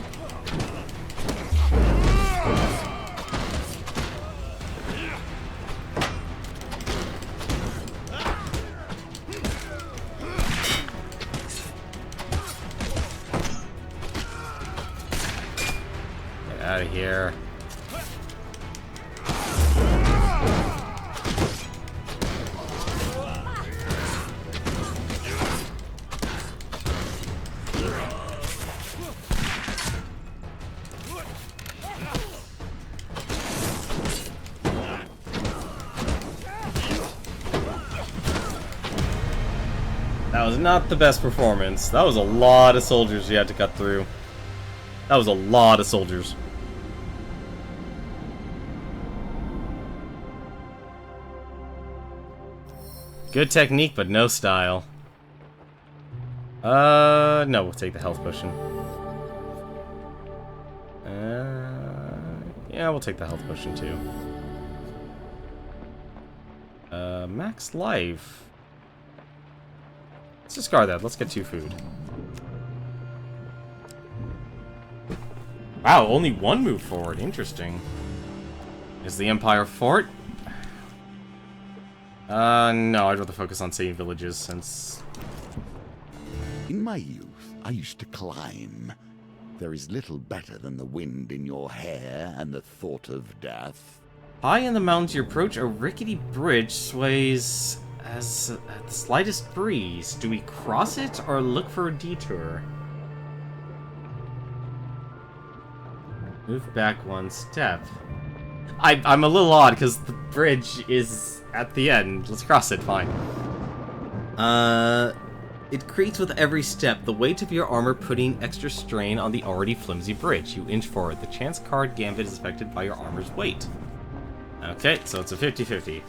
Get out of here. That was not the best performance. That was a lot of soldiers you had to cut through. That was a lot of soldiers. Good technique, but no style. No, we'll take the health potion. Yeah, we'll take the health potion too. Max life. Let's discard that. Let's get 2 food. Wow, only 1 move forward. Interesting. Is the Empire fort? No, I'd rather focus on saving villages since... In my youth, I used to climb. There is little better than the wind in your hair and the thought of death. High in the mountains, you approach a rickety bridge sways as at the slightest breeze. Do we cross it or look for a detour? Move back 1 step. I'm a little odd because the bridge is at the end. Let's cross it, fine. It creaks with every step, the weight of your armor putting extra strain on the already flimsy bridge. You inch forward. The chance card gambit is affected by your armor's weight. Okay, so it's a 50-50.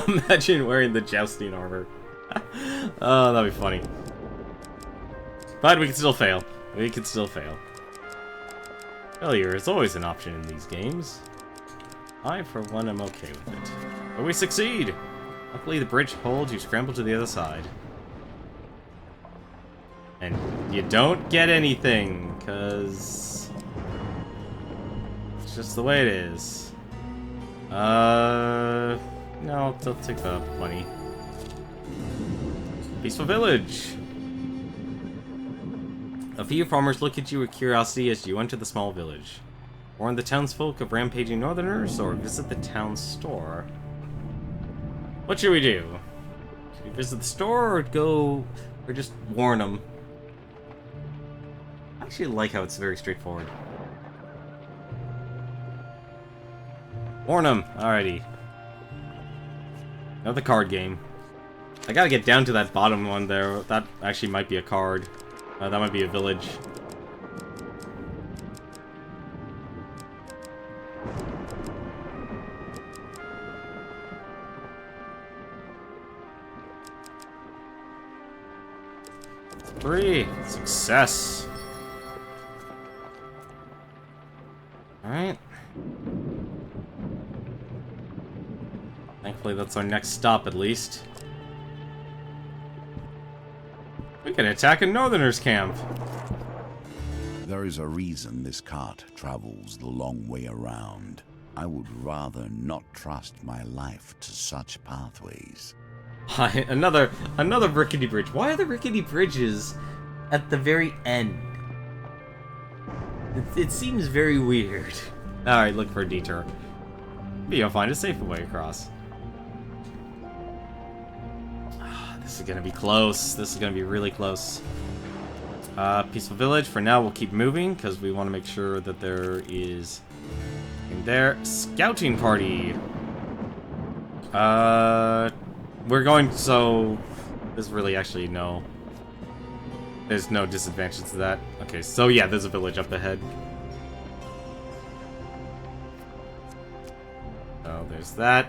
Imagine wearing the jousting armor. Oh, that'd be funny. But we can still fail. We can still fail. Failure is always an option in these games. I, for one, am okay with it. But we succeed! Luckily, the bridge holds, you scramble to the other side. And you don't get anything, because... it's just the way it is. No, I'll take the money. Peaceful village! A few farmers look at you with curiosity as you enter the small village. Warn the townsfolk of rampaging northerners, or visit the town store. What should we do? Should we visit the store, or just warn them? I actually like how it's very straightforward. Warn them! Alrighty. Another card game. I gotta get down to that bottom one there. That actually might be a card. That might be a village. Three. Success. Alright. Thankfully that's our next stop at least. We can attack a northerner's camp. There There is a reason this cart travels the long way around. I would rather not trust my life to such pathways. Another rickety bridge. Why are the rickety bridges at the very end? It seems very weird. Alright, look for a detour. Maybe you'll find a safer way across. This is gonna be close. This is gonna be really close. Peaceful village. For now, we'll keep moving because we want to make sure that there is in there. Scouting party. We're going. So there's really actually no. There's no disadvantage to that. Okay, so yeah, there's a village up ahead. So there's that.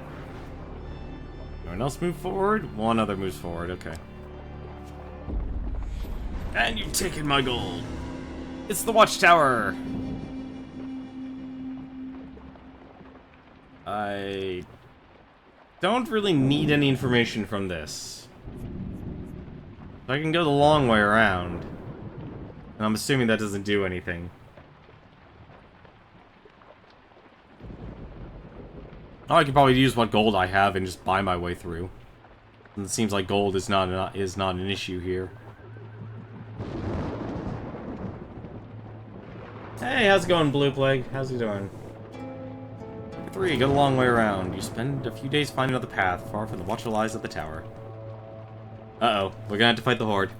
Anyone else move forward? One other moves forward. Okay. And you've taken my gold. It's the watchtower. I don't really need any information from this. I can go the long way around. And I'm assuming that doesn't do anything. Oh, I could probably use what gold I have and just buy my way through. And it seems like gold is not an issue here. Hey, how's it going, Blue Plague? How's it doing? Number 3, go the long way around. You spend a few days finding another path, far from the watcher lies at the tower. Uh-oh, we're gonna have to fight the Horde.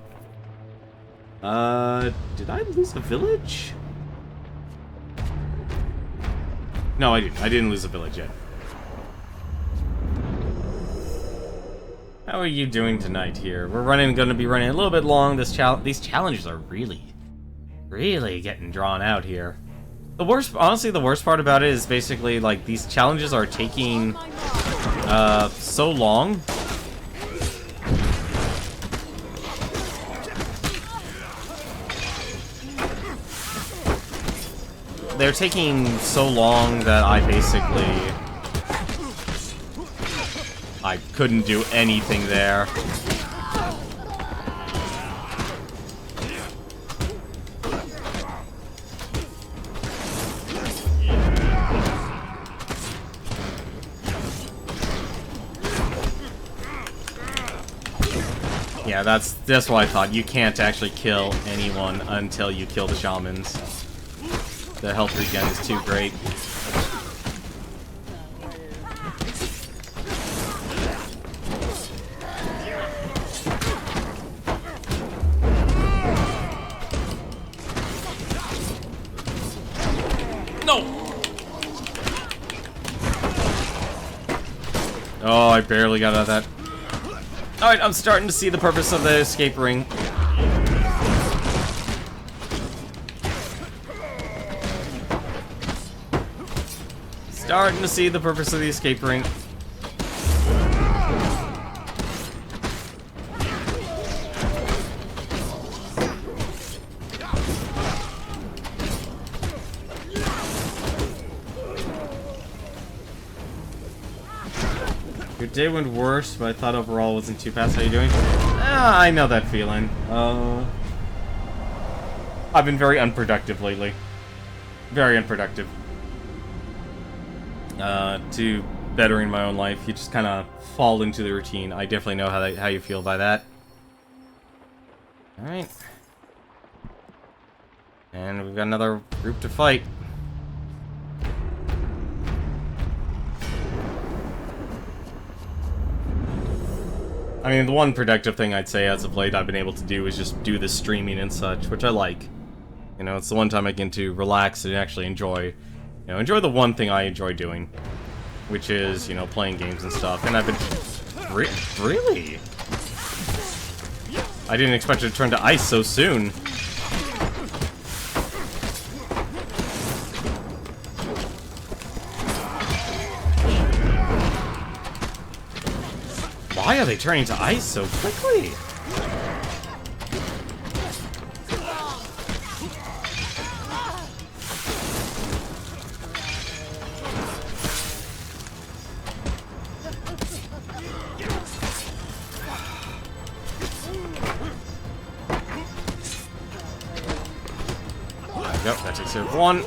Did I lose a village? No, I didn't. I didn't lose a village yet. How are you doing tonight here? We're gonna be running a little bit long. These challenges are really getting drawn out here. Honestly, the worst part about it is basically, like, these challenges are taking, so long. They're taking so long that I couldn't do anything there. Yeah, that's what I thought. You can't actually kill anyone until you kill the shamans. The health regen is too great. No! Oh, I barely got out of that. Alright, I'm starting to see the purpose of the escape ring. Starting to see the purpose of the escape ring. Your day went worse, but I thought overall it wasn't too bad. How you doing? I know that feeling. I've been very unproductive lately. Very unproductive. To bettering my own life, you just kind of fall into the routine. I definitely know how you feel by that. Alright. And we've got another group to fight. I mean, the one productive thing I'd say as of late I've been able to do is just do the streaming and such, which I like. You know, it's the one time I get to relax and actually enjoy the one thing I enjoy doing, which is, you know, playing games and stuff. And I've been... Really? I didn't expect it to turn to ice so soon. Why are they turning to ice so quickly? we go. That takes care of one.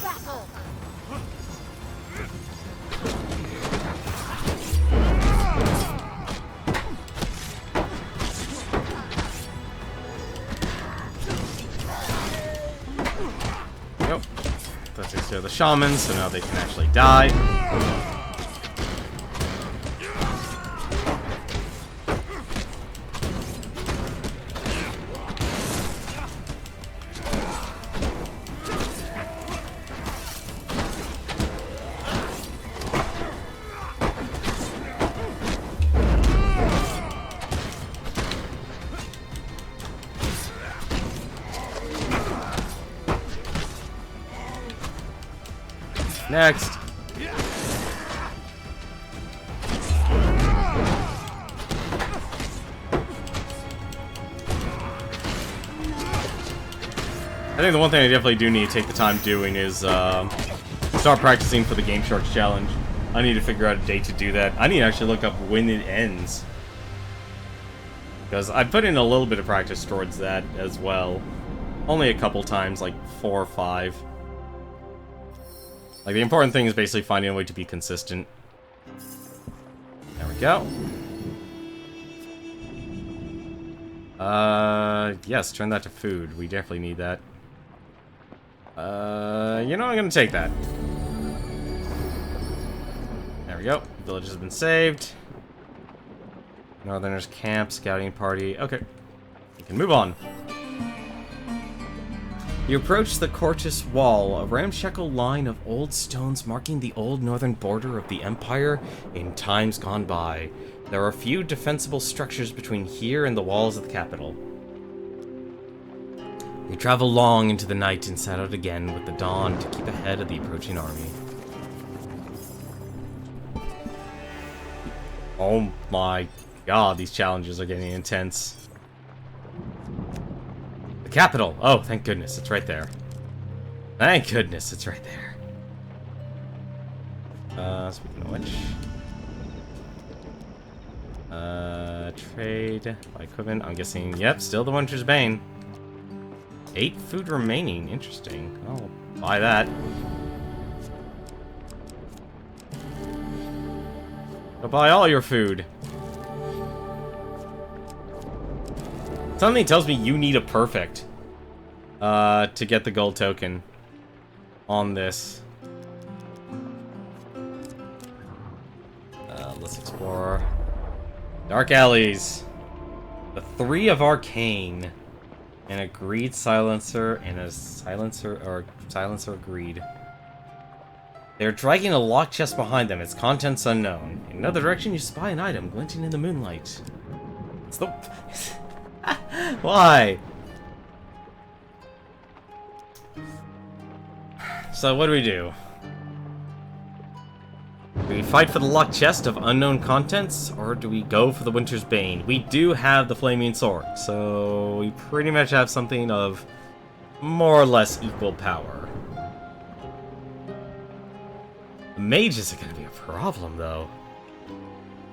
Battle. Nope. That takes care of the shamans, so now they can actually die. Next. I think the one thing I definitely do need to take the time doing is start practicing for the Game Sharks challenge. I need to figure out a date to do that. I need to actually look up when it ends. Because I put in a little bit of practice towards that as well. Only a couple times, like 4 or 5. Like, the important thing is basically finding a way to be consistent. There we go. Yes, turn that to food. We definitely need that. You know, I'm gonna take that. There we go. Village has been saved. Northerners camp, scouting party. Okay. We can move on. You approach the Cortus Wall, a ramshackle line of old stones marking the old northern border of the Empire in times gone by. There are few defensible structures between here and the walls of the capital. You travel long into the night and set out again with the dawn to keep ahead of the approaching army. Oh my god, these challenges are getting intense. Capital! Oh, thank goodness, it's right there. Thank goodness, it's right there. Speaking of which... trade, buy equipment, I'm guessing, yep, still the Winter's Bane. 8 food remaining, interesting. I'll buy that. I'll buy all your food. Something tells me you need a perfect to get the gold token on this. Let's explore Dark Alleys. The 3 of Arcane. An agreed silencer and a silencer agreed. They're dragging a locked chest behind them, its contents unknown. In another direction you spy an item glinting in the moonlight. It's the... Why? So what do? Do we fight for the locked chest of unknown contents, or do we go for the Winter's Bane? We do have the Flaming Sword, so we pretty much have something of more or less equal power. The mages are going to be a problem, though.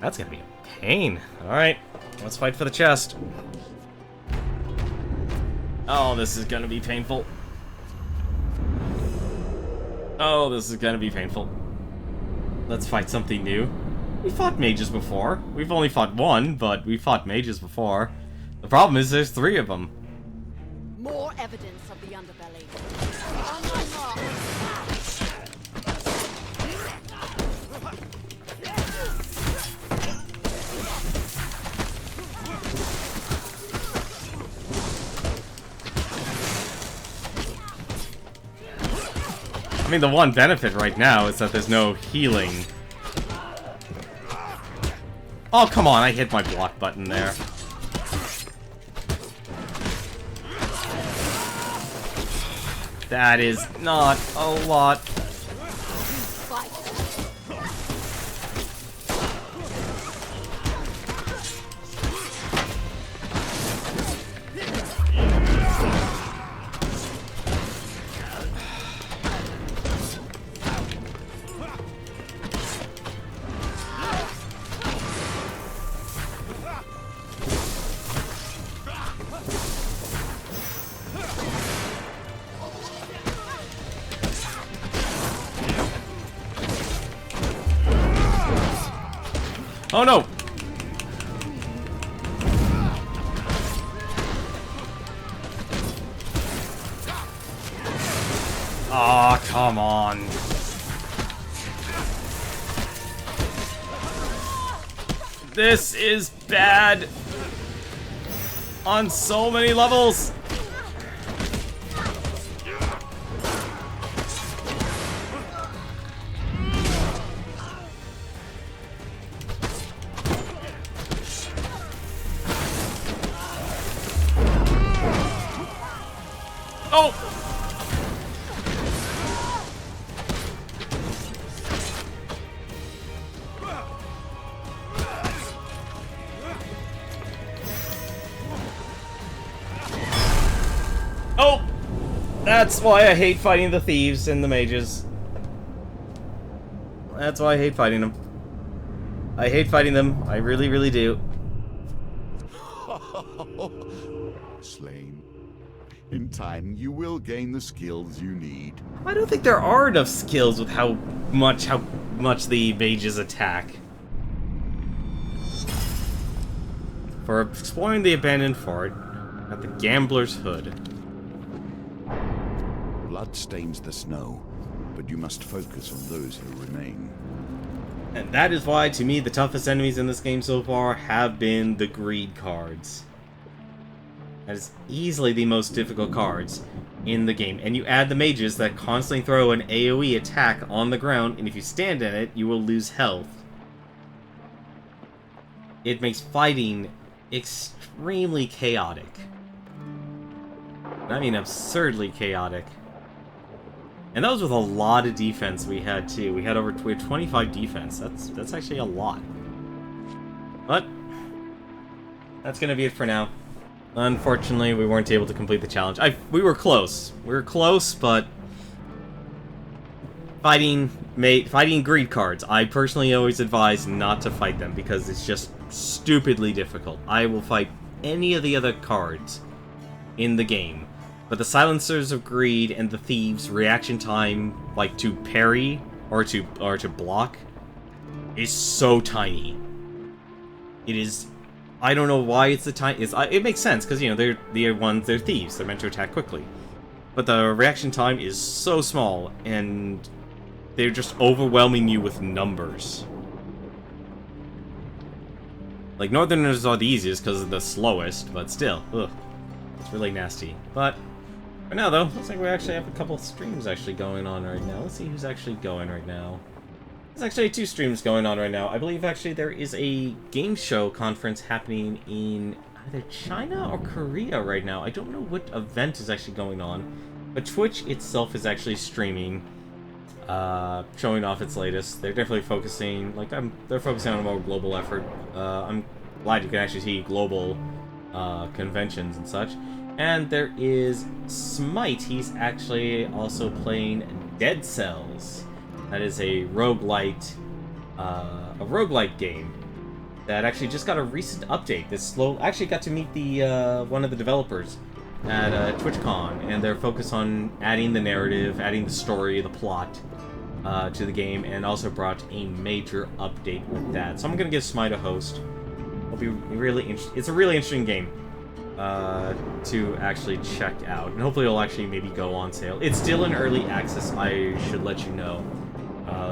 That's going to be a pain. Alright, let's fight for the chest. Oh, this is gonna be painful. Oh, this is gonna be painful. Let's fight something new. We fought mages before. We've only fought one, but we fought mages before. The problem is there's 3 of them. More evidence of the underbelly. On my mark. I mean, the one benefit right now is that there's no healing. Oh, come on, I hit my block button there. That is not a lot. Oh no! Aw, oh, come on. This is bad on so many levels. Oh! Oh! That's why I hate fighting the thieves and the mages. That's why I hate fighting them. I hate fighting them. I really, really do. Slain. In time, you will gain the skills you need. I don't think there are enough skills with how much the mages attack. For exploring the abandoned fort at the Gambler's Hood. Blood stains the snow, but you must focus on those who remain. And that is why, to me, the toughest enemies in this game so far have been the greed cards. That is easily the most difficult cards in the game. And you add the mages that constantly throw an AoE attack on the ground, and if you stand in it, you will lose health. It makes fighting extremely chaotic. I mean absurdly chaotic. And that was with a lot of defense we had too. We had 25 defense. That's actually a lot. But that's gonna be it for now. Unfortunately, we weren't able to complete the challenge. We were close. We were close, but fighting greed cards. I personally always advise not to fight them because it's just stupidly difficult. I will fight any of the other cards in the game, but the Silencers of Greed and the Thieves' reaction time, like to parry or to block, is so tiny. It is. I don't know why it's the tiny. It makes sense because you know they're thieves. They're meant to attack quickly, but the reaction time is so small, and they're just overwhelming you with numbers. Like Northerners are the easiest because they're the slowest, but still, ugh, it's really nasty. But for now, though, looks like we actually have a couple of streams actually going on right now. Let's see who's actually going right now. There's actually 2 streams going on right now. I believe actually there is a game show conference happening in either China or Korea right now. I don't know what event is actually going on, but Twitch itself is actually streaming, showing off its latest. They're definitely focusing, they're focusing on a more global effort. I'm glad you can actually see global conventions and such. And there is Smite. He's actually also playing Dead Cells. That is a roguelite game that actually just got a recent update. Actually got to meet the one of the developers at TwitchCon, and they're focused on adding the narrative, adding the story, the plot to the game, and also brought a major update with that. So I'm gonna give Smite a host. It'll be really it's a really interesting game to actually check out, and hopefully it'll actually maybe go on sale. It's still in early access, I should let you know.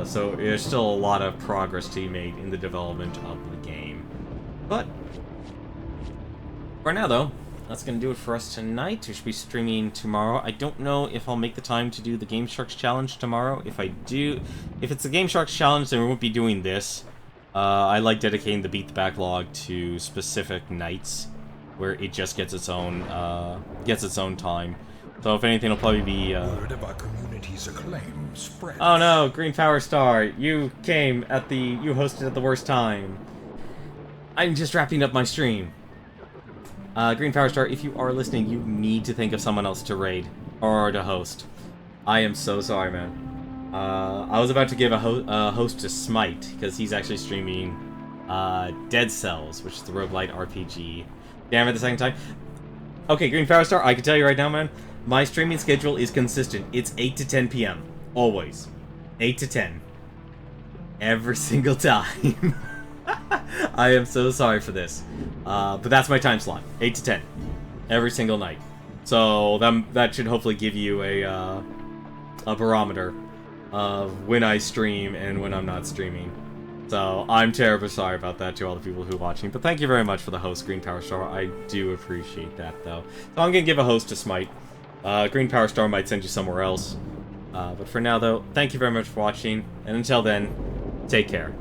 So there's still a lot of progress to be made in the development of the game. But for now, though, that's going to do it for us tonight. We should be streaming tomorrow. I don't know if I'll make the time to do the Game Sharks Challenge tomorrow. If I do, if it's the Game Sharks Challenge, then we won't be doing this. I like dedicating the Beat the Backlog to specific nights where it just gets its own time. So if anything, it'll probably be. Word of our community's acclaim spreads. Oh no, Green Power Star! You hosted at the worst time. I'm just wrapping up my stream. Green Power Star, if you are listening, you need to think of someone else to raid or to host. I am so sorry, man. I was about to give a host to Smite because he's actually streaming Dead Cells, which is the roguelite RPG. Damn it, the second time. Okay, Green Power Star, I can tell you right now, man. My streaming schedule is consistent. It's 8 to 10 p.m. Always. 8 to 10. Every single time. I am so sorry for this. But that's my time slot. 8 to 10. Every single night. So that should hopefully give you a barometer of when I stream and when I'm not streaming. So I'm terribly sorry about that to all the people who are watching. But thank you very much for the host, Green Power Star. I do appreciate that, though. So I'm going to give a host to Smite. Green Power Star might send you somewhere else. But for now, though, thank you very much for watching. And until then, take care.